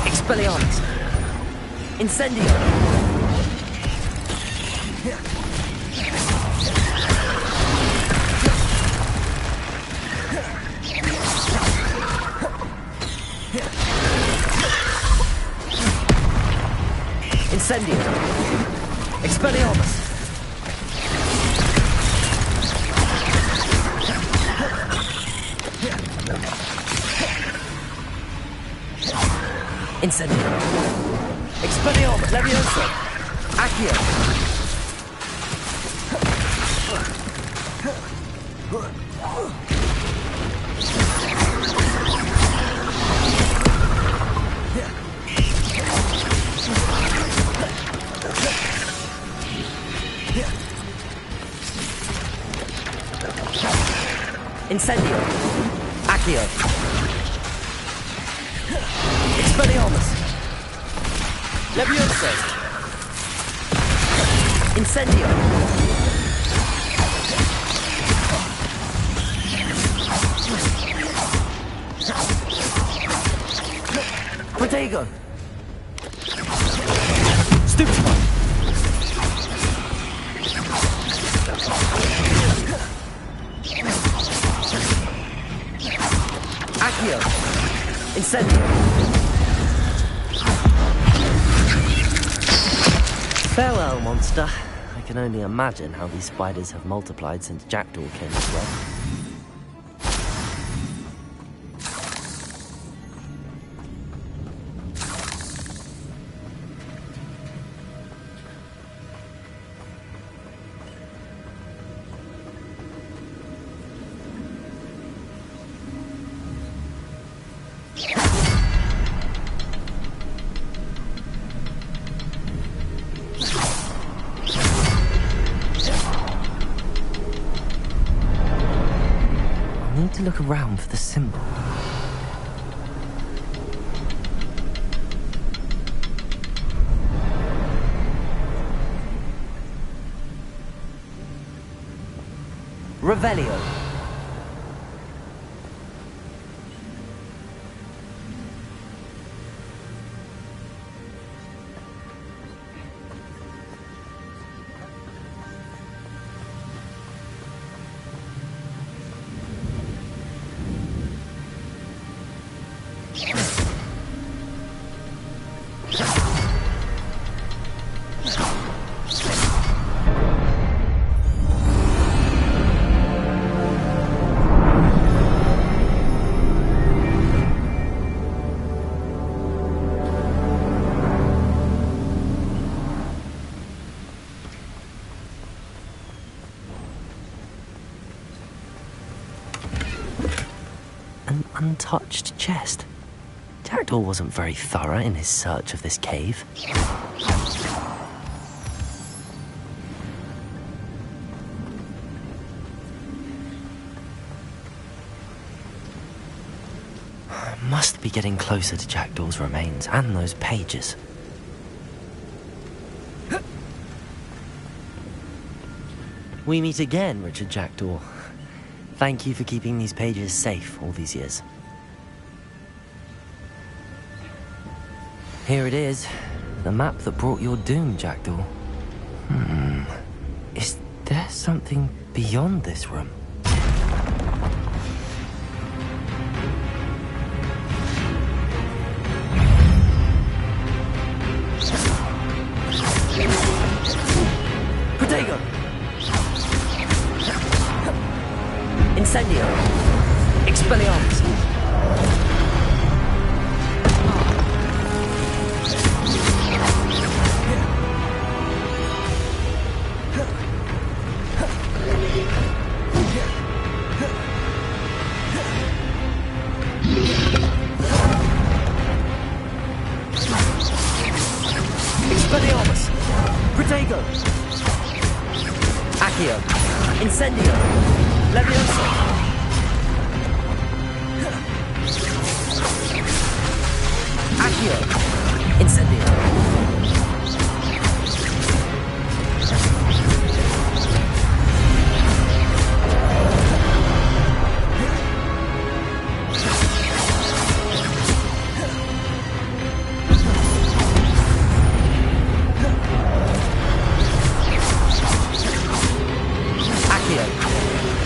Expelliarmus! Incendio! Incendio! Expelliarmus! Incendio! Expelliarmus! Levioso! Accio! Incendio! Accio! Expelliarmus! Levioso! Incendio! Protego! Stupid one! Accio! Incendio! Farewell, monster. I can only imagine how these spiders have multiplied since Jackdaw came this way. look around for the symbol. Revelio. Untouched chest. Jackdaw wasn't very thorough in his search of this cave. Must be getting closer to Jackdaw's remains and those pages. We meet again, Richard Jackdaw. Thank you for keeping these pages safe all these years. Here it is, the map that brought your doom, Jackdaw. Is there something beyond this room? Protego! Incendio! Expelliarmus! Expelliarmus! Protego! Accio! Incendio! Levioso! Accio! Incendio!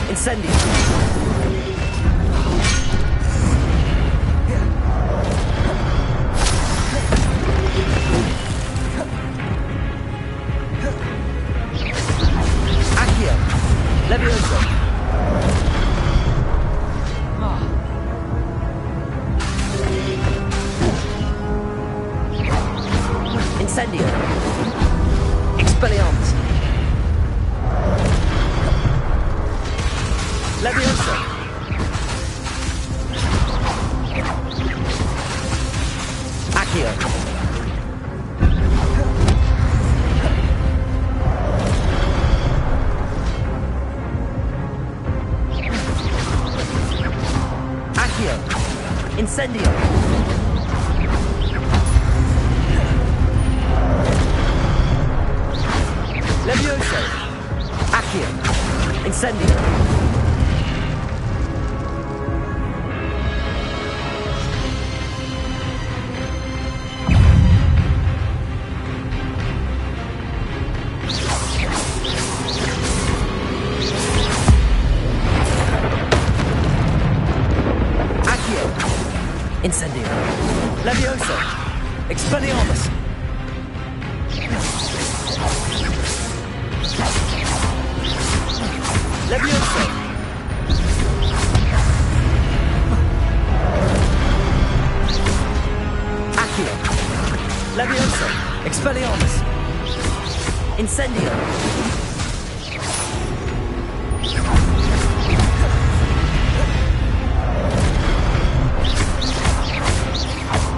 Incendio! Accio! Levioso! Incendio! Expelliarmus! Levioso! Accio! Accio! Incendio! Levioso! Accio! Incendio! Incendio! Levioso! Expelliarmus! Levioso! Accio! Levioso! Expelliarmus! Incendio!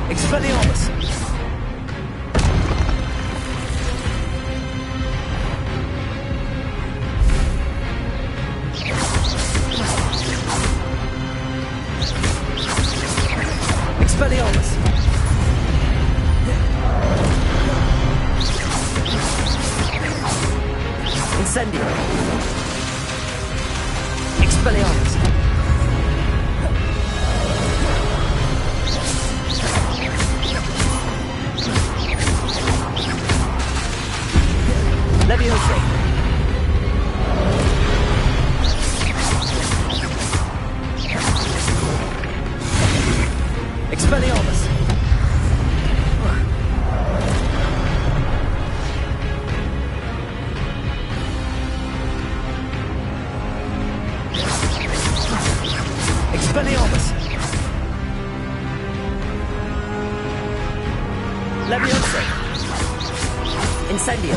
Expelliarmus! Expelliarmus! Incendio! Expelliarmus! Levioso! Expelliarmus! Expelliarmus! Levioso! Incendio!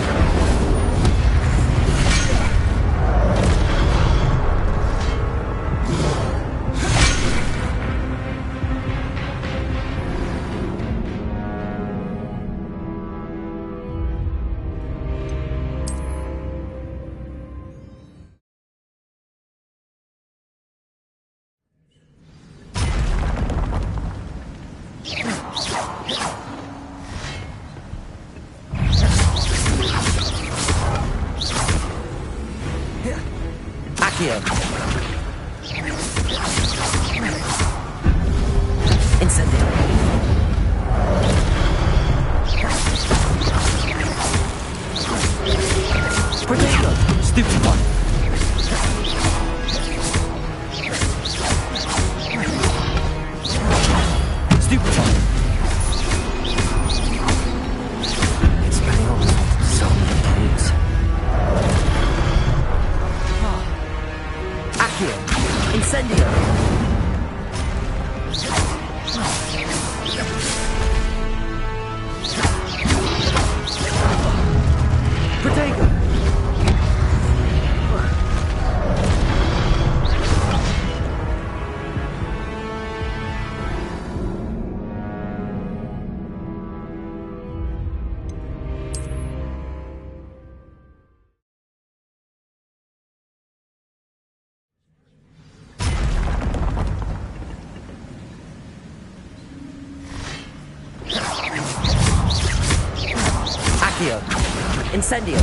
Accio. Incendio. Protego. Stupefy. Stupefy. Expelliarmus. So many brutes. Accio. Incendio. Protego. Accio. Incendio.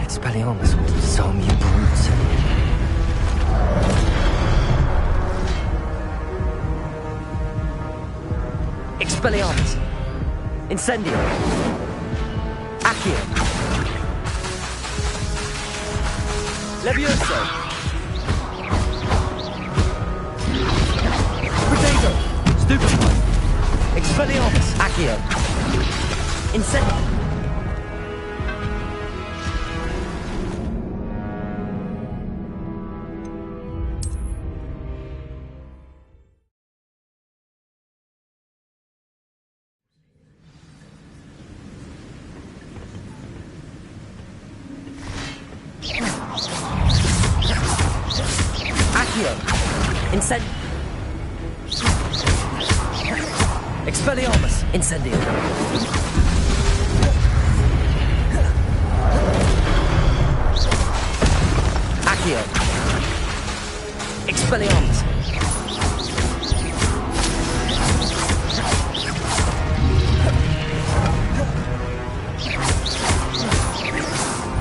Expelliarmus with so many brutes. Expelliarmus. Incendio. Accio. Levioso. Protego. Stupefy. Expelliarmus. Accio. Incendio. Accio. Incend... Expelliarmus. Incendio. Accio. Expelliarmus.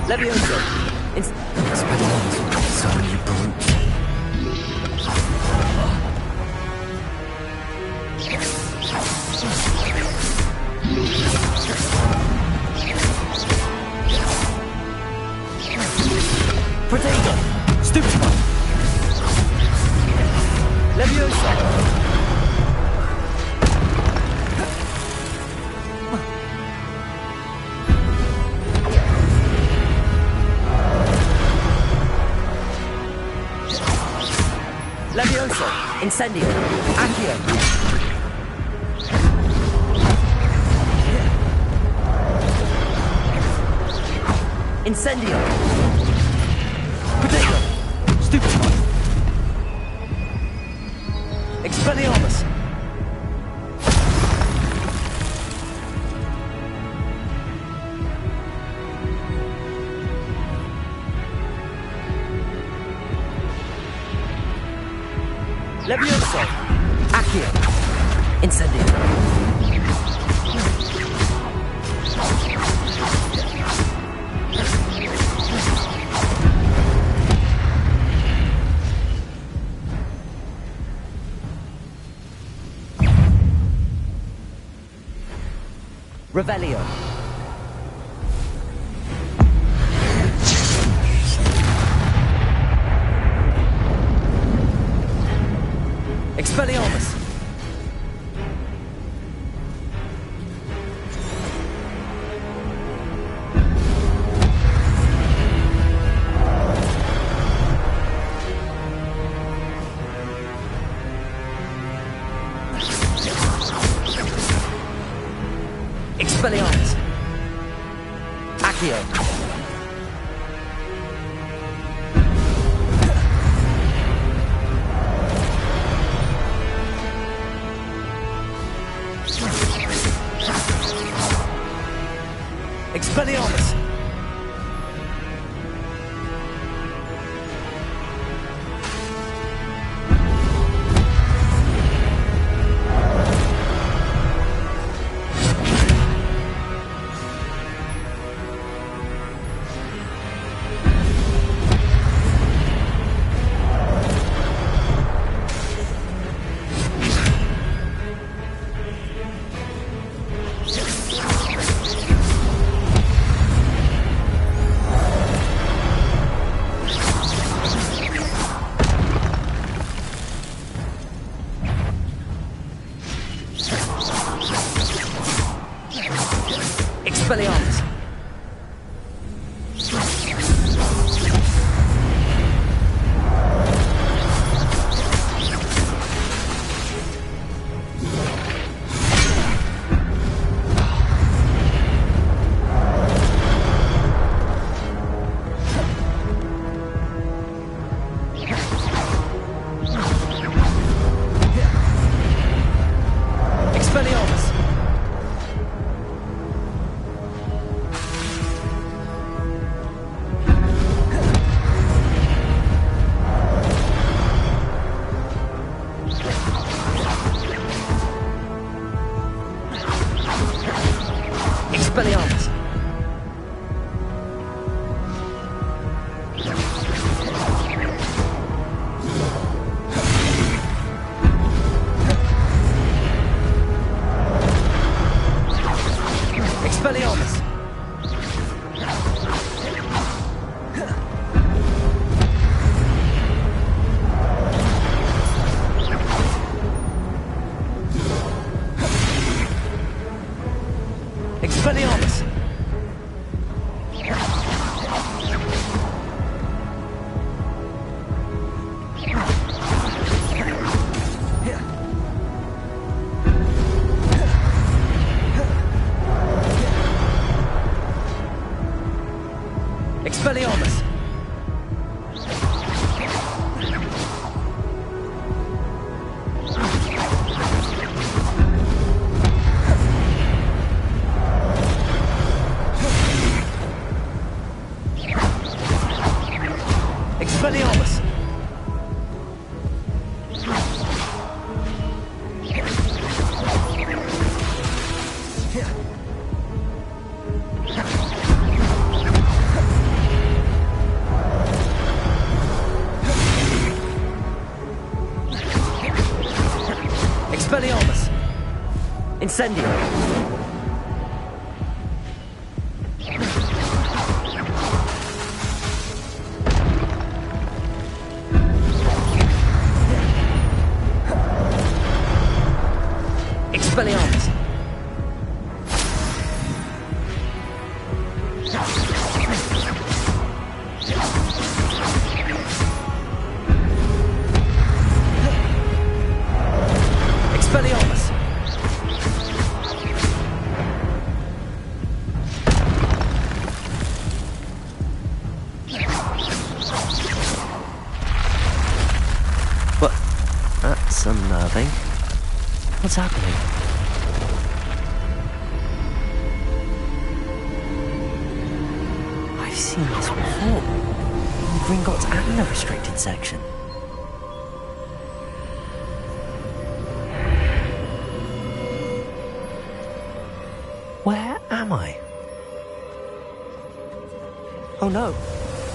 Levioso. Expelliarmus. So many brutes. Protego. Stupefy. Levioso. Levioso. Incendio. Accio. Incendio! Potato! Stupefy! Expelliarmus! Levioso! Accio! Incendio! Revelio. Expelliarmus. Expelliarmus. Accio. Expelliarmus. Expelliarmus. Expelliarmus. Expelliarmus. Expelliarmus. Expelliarmus. Expelliarmus. Expelliarmus. Expelliarmus. Incendio. Expelliarmus. Expelliarmus. That's unnerving. What's happening? I've seen this before. In Gringotts and the restricted section. Where am I? Oh no,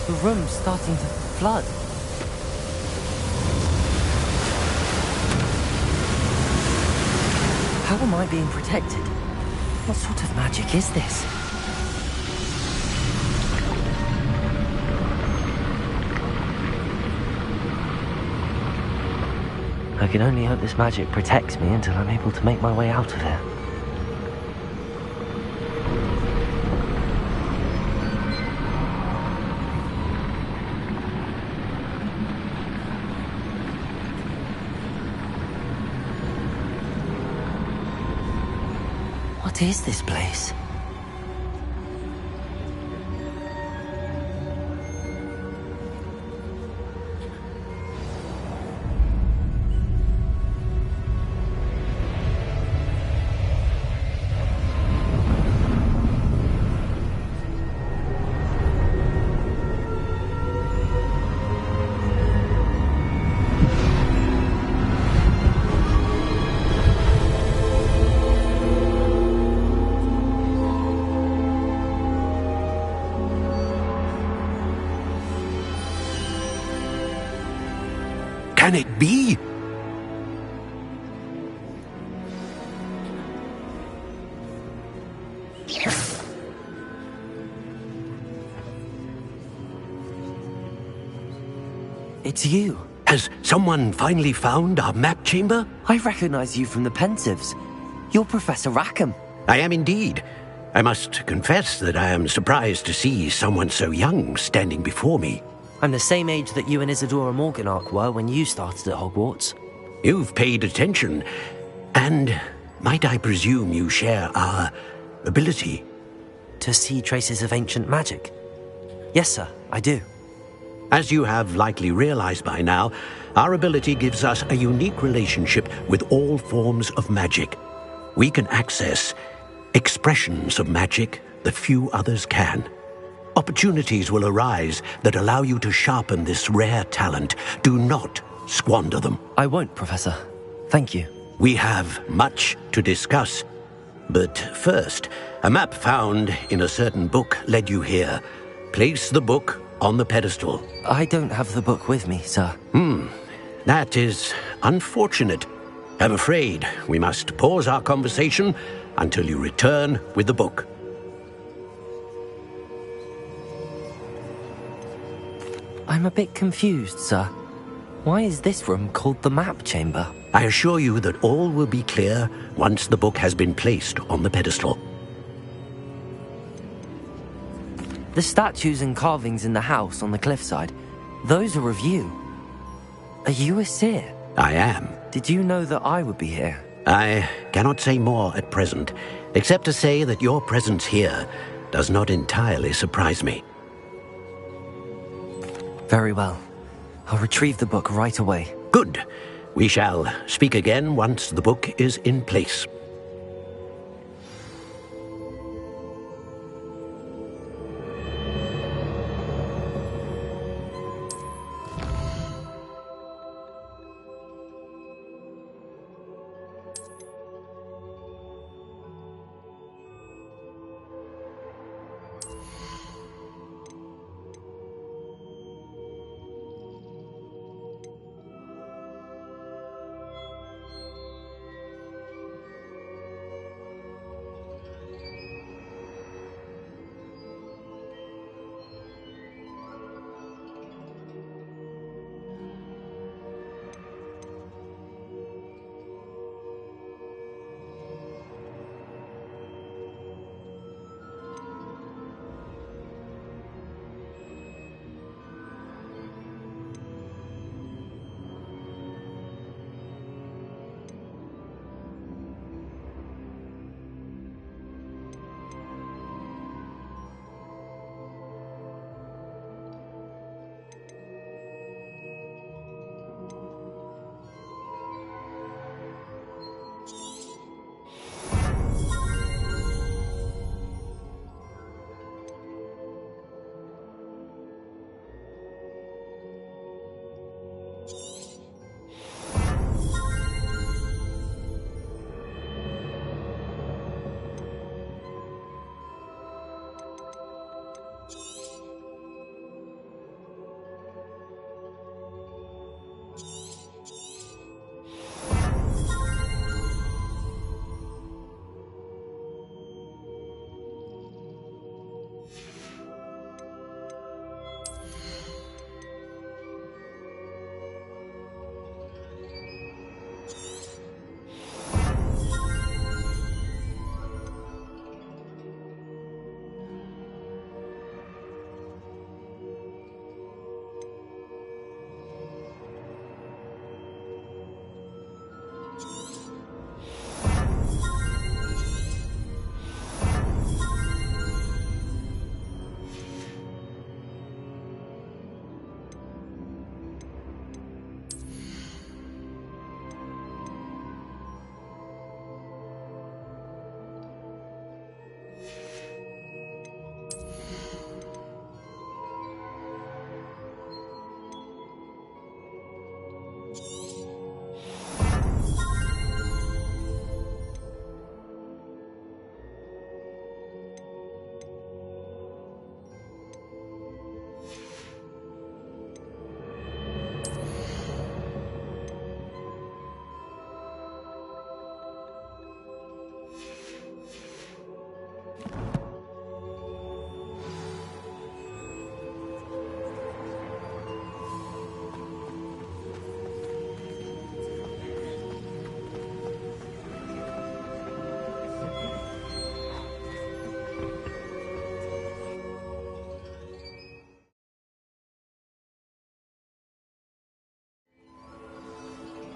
the room's starting to flood. How am I being protected? What sort of magic is this? I can only hope this magic protects me until I'm able to make my way out of here. What is this place? Can it be? It's you. Has someone finally found our map chamber? I recognize you from the Pensives. You're Professor Rackham. I am indeed. I must confess that I am surprised to see someone so young standing before me. I'm the same age that you and Isadora Morganach were when you started at Hogwarts. You've paid attention, and might I presume you share our ability? To see traces of ancient magic? Yes, sir, I do. As you have likely realized by now, our ability gives us a unique relationship with all forms of magic. We can access expressions of magic that few others can. Opportunities will arise that allow you to sharpen this rare talent. Do not squander them. I won't, Professor. Thank you. We have much to discuss. But first, a map found in a certain book led you here. Place the book on the pedestal. I don't have the book with me, sir. That is unfortunate. I'm afraid we must pause our conversation until you return with the book. I'm a bit confused, sir. Why is this room called the map chamber? I assure you that all will be clear once the book has been placed on the pedestal. The statues and carvings in the house on the cliffside, those are of you. Are you a seer? I am. Did you know that I would be here? I cannot say more at present, except to say that your presence here does not entirely surprise me. Very well. I'll retrieve the book right away. Good. We shall speak again once the book is in place.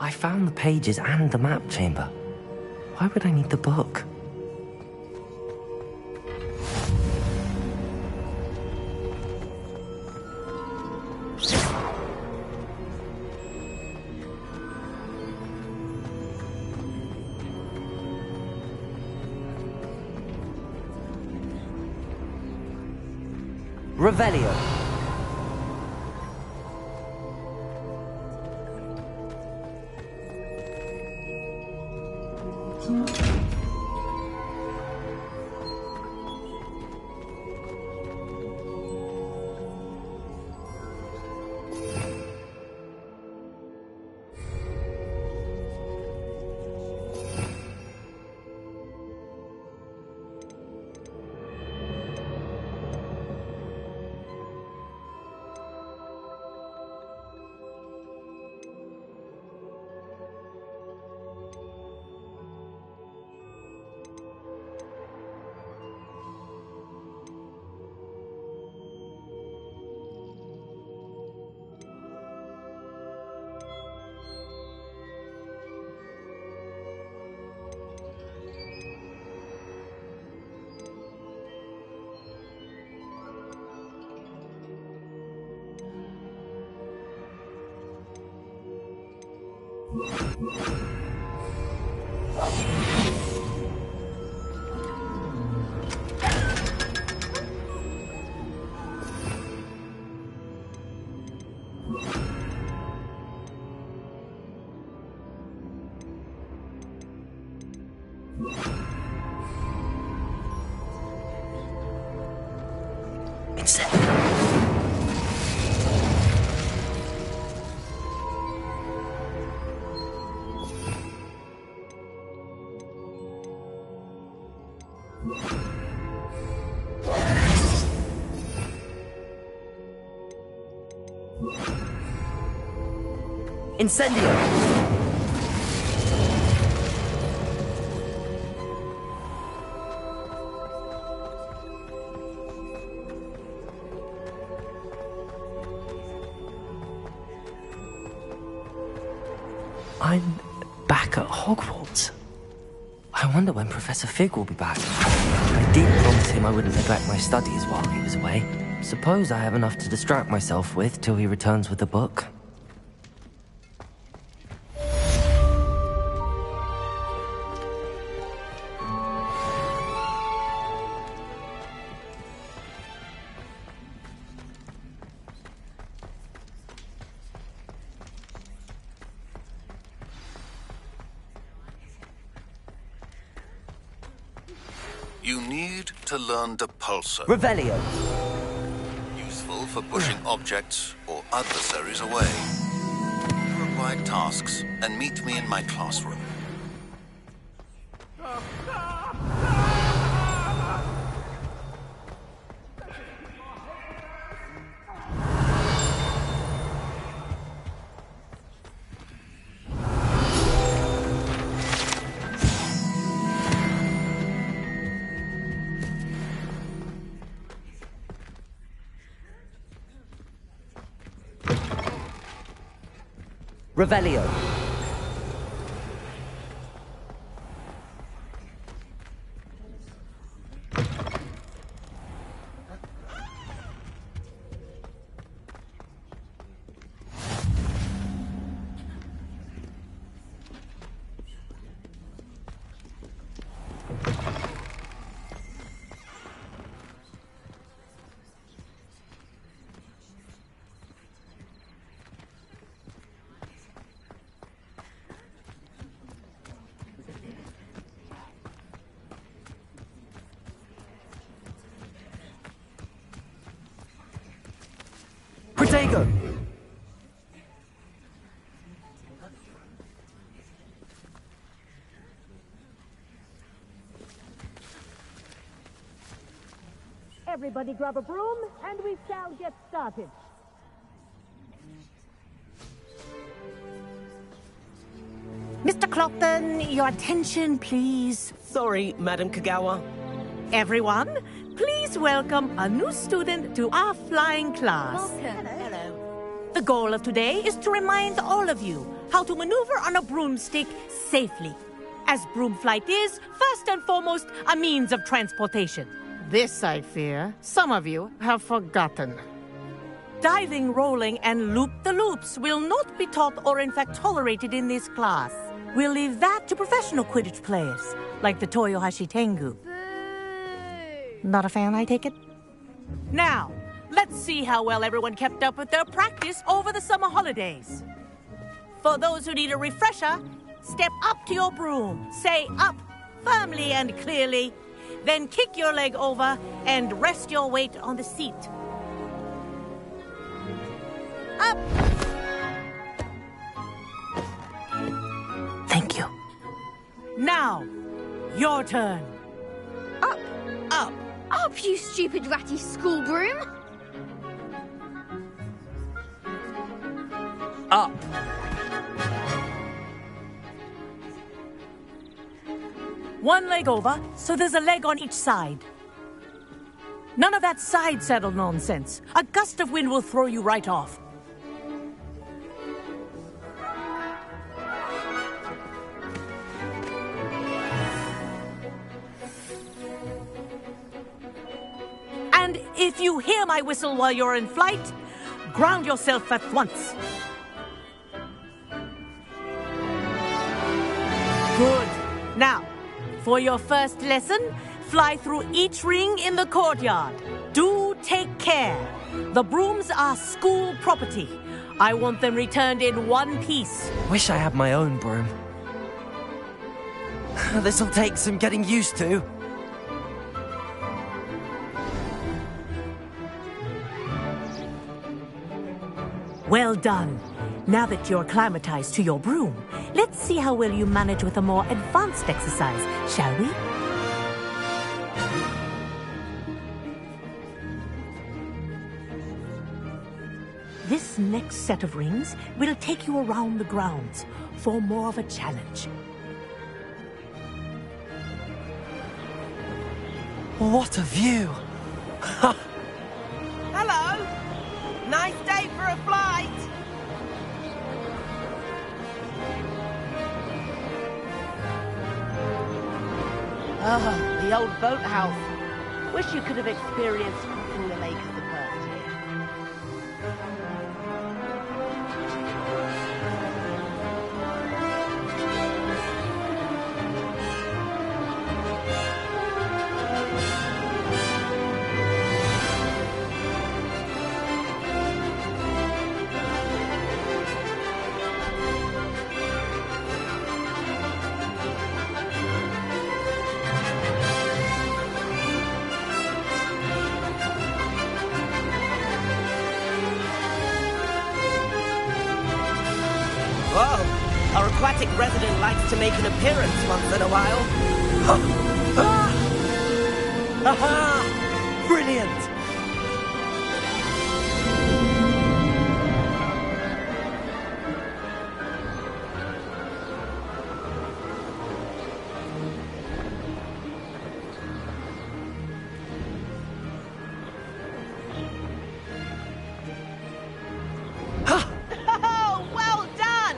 I found the pages and the map chamber. Why would I need the book? Revelio. Incendio! I'm back at Hogwarts. I wonder when Professor Fig will be back. I did promise him I wouldn't neglect my studies while he was away. Suppose I have enough to distract myself with till he returns with the book. You need to learn Depulso. Revelio. Useful for pushing objects or adversaries away. Do required tasks and meet me in my classroom. Revelio. Protego! Everybody grab a broom, and we shall get started. Mr. Clopton, your attention, please. Sorry, Madam Kagawa. Everyone, please welcome a new student to our flying class. Welcome. Hello. The goal of today is to remind all of you how to maneuver on a broomstick safely. As broom flight is, first and foremost, a means of transportation. This, I fear, some of you have forgotten. Diving, rolling, and loop-the-loops will not be taught or in fact tolerated in this class. We'll leave that to professional Quidditch players, like the Toyohashi Tengu. Not a fan, I take it? Now, let's see how well everyone kept up with their practice over the summer holidays. For those who need a refresher, step up to your broom, say up firmly and clearly, then kick your leg over and rest your weight on the seat. Up! Thank you. Now, your turn. Up. Up. Up, you stupid ratty school broom. Up. One leg over, so there's a leg on each side. None of that side saddle nonsense. A gust of wind will throw you right off. And if you hear my whistle while you're in flight, ground yourself at once. Good. Now, for your first lesson, fly through each ring in the courtyard. Do take care. The brooms are school property. I want them returned in one piece. Wish I had my own broom. This'll take some getting used to. Well done. Now that you're acclimatized to your broom, let's see how well you manage with a more advanced exercise, shall we? This next set of rings will take you around the grounds for more of a challenge. What a view! Hello! Nice day for a flight! Ah, the old boathouse. Wish you could have experienced crossing the lake as the first here. Whoa! Our aquatic resident likes to make an appearance once in a while. Aha! Brilliant! Oh, well done!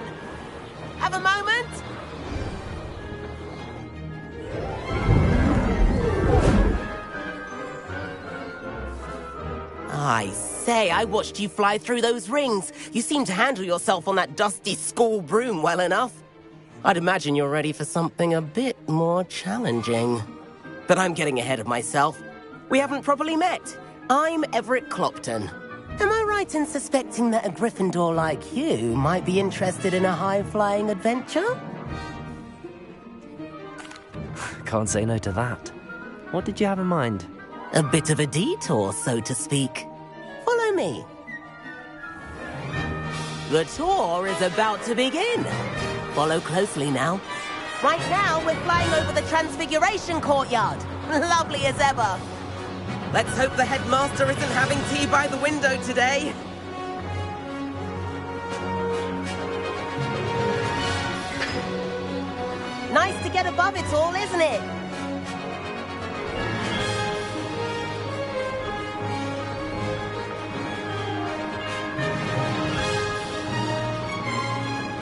Have a moment? I say, I watched you fly through those rings. You seem to handle yourself on that dusty school broom well enough. I'd imagine you're ready for something a bit more challenging. But I'm getting ahead of myself. We haven't properly met. I'm Everett Clopton. Am I right in suspecting that a Gryffindor like you might be interested in a high-flying adventure? Can't say no to that. What did you have in mind? A bit of a detour, so to speak. Follow me. The tour is about to begin. Follow closely now. Right now, we're flying over the Transfiguration Courtyard. Lovely as ever. Let's hope the headmaster isn't having tea by the window today. Nice to get above it all, isn't it?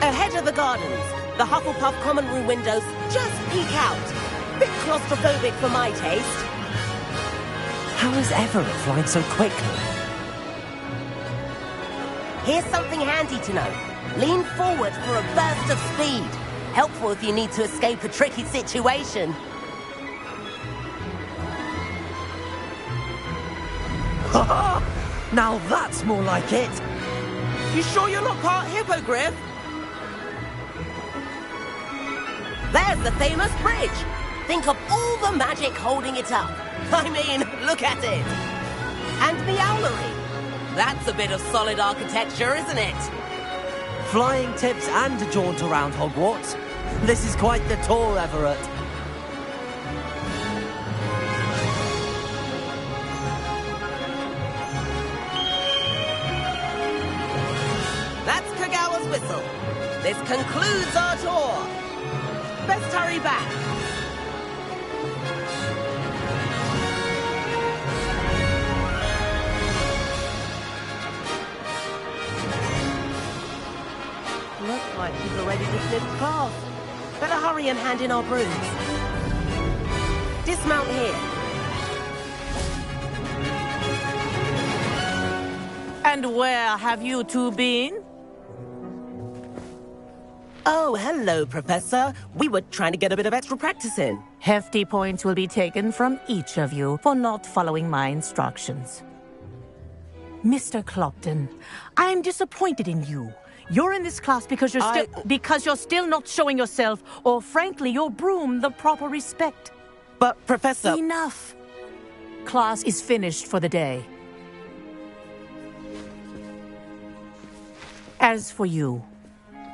Ahead of the gardens, the Hufflepuff common room windows just peek out. Bit claustrophobic for my taste. How is Everett flying so quickly? Here's something handy to know. Lean forward for a burst of speed. Helpful if you need to escape a tricky situation. Now that's more like it. You sure you're not part hippogriff? There's the famous bridge. Think of all the magic holding it up. I mean, look at it. And the owlery. That's a bit of solid architecture, isn't it? Flying tips and a jaunt around Hogwarts. This is quite the tour, Everett. That's Kagawa's whistle. This concludes our tour. Best hurry back. Looks like she's already dismissed class. Better hurry and hand in our brooms. Dismount here. And where have you two been? Oh, hello, Professor. We were trying to get a bit of extra practice in. Hefty points will be taken from each of you for not following my instructions. Mr. Clopton, I'm disappointed in you. You're in this class because you're still not showing yourself, or frankly, your broom the proper respect. But, Professor... Enough. Class is finished for the day. As for you,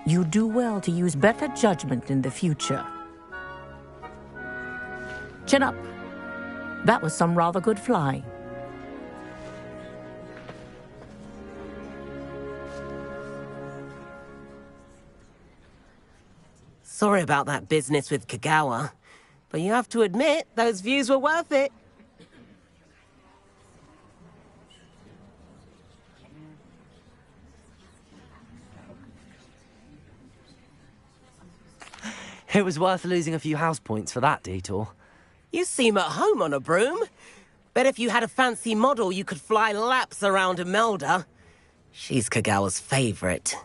you do well to use better judgment in the future. Chin up. That was some rather good flying. Sorry about that business with Kagawa, but you have to admit, those views were worth it. It was worth losing a few house points for that detour. You seem at home on a broom. Bet if you had a fancy model, you could fly laps around Imelda. She's Kagawa's favorite.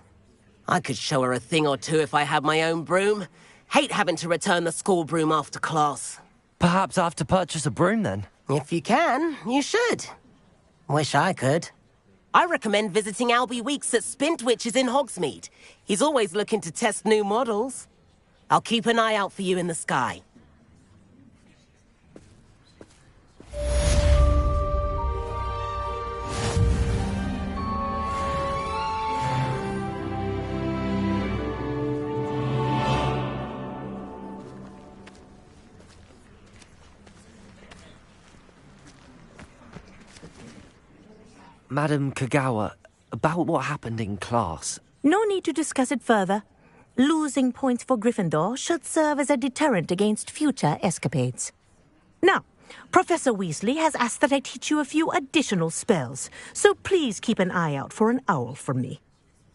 I could show her a thing or two if I had my own broom. Hate having to return the school broom after class. Perhaps I have to purchase a broom then? If you can, you should. Wish I could. I recommend visiting Albie Weeks at Spintwitches in Hogsmeade. He's always looking to test new models. I'll keep an eye out for you in the sky. Madam Kagawa, about what happened in class. No need to discuss it further. Losing points for Gryffindor should serve as a deterrent against future escapades. Now, Professor Weasley has asked that I teach you a few additional spells, so please keep an eye out for an owl from me.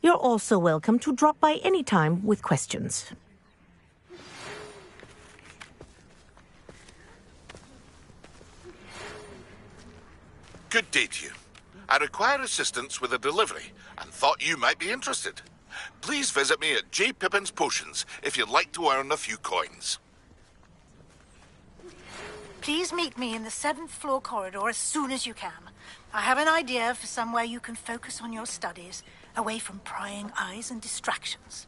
You're also welcome to drop by any time with questions. Good day to you. I require assistance with a delivery and thought you might be interested. Please visit me at J. Pippin's Potions if you'd like to earn a few coins. Please meet me in the 7th floor corridor as soon as you can. I have an idea for somewhere you can focus on your studies, away from prying eyes and distractions.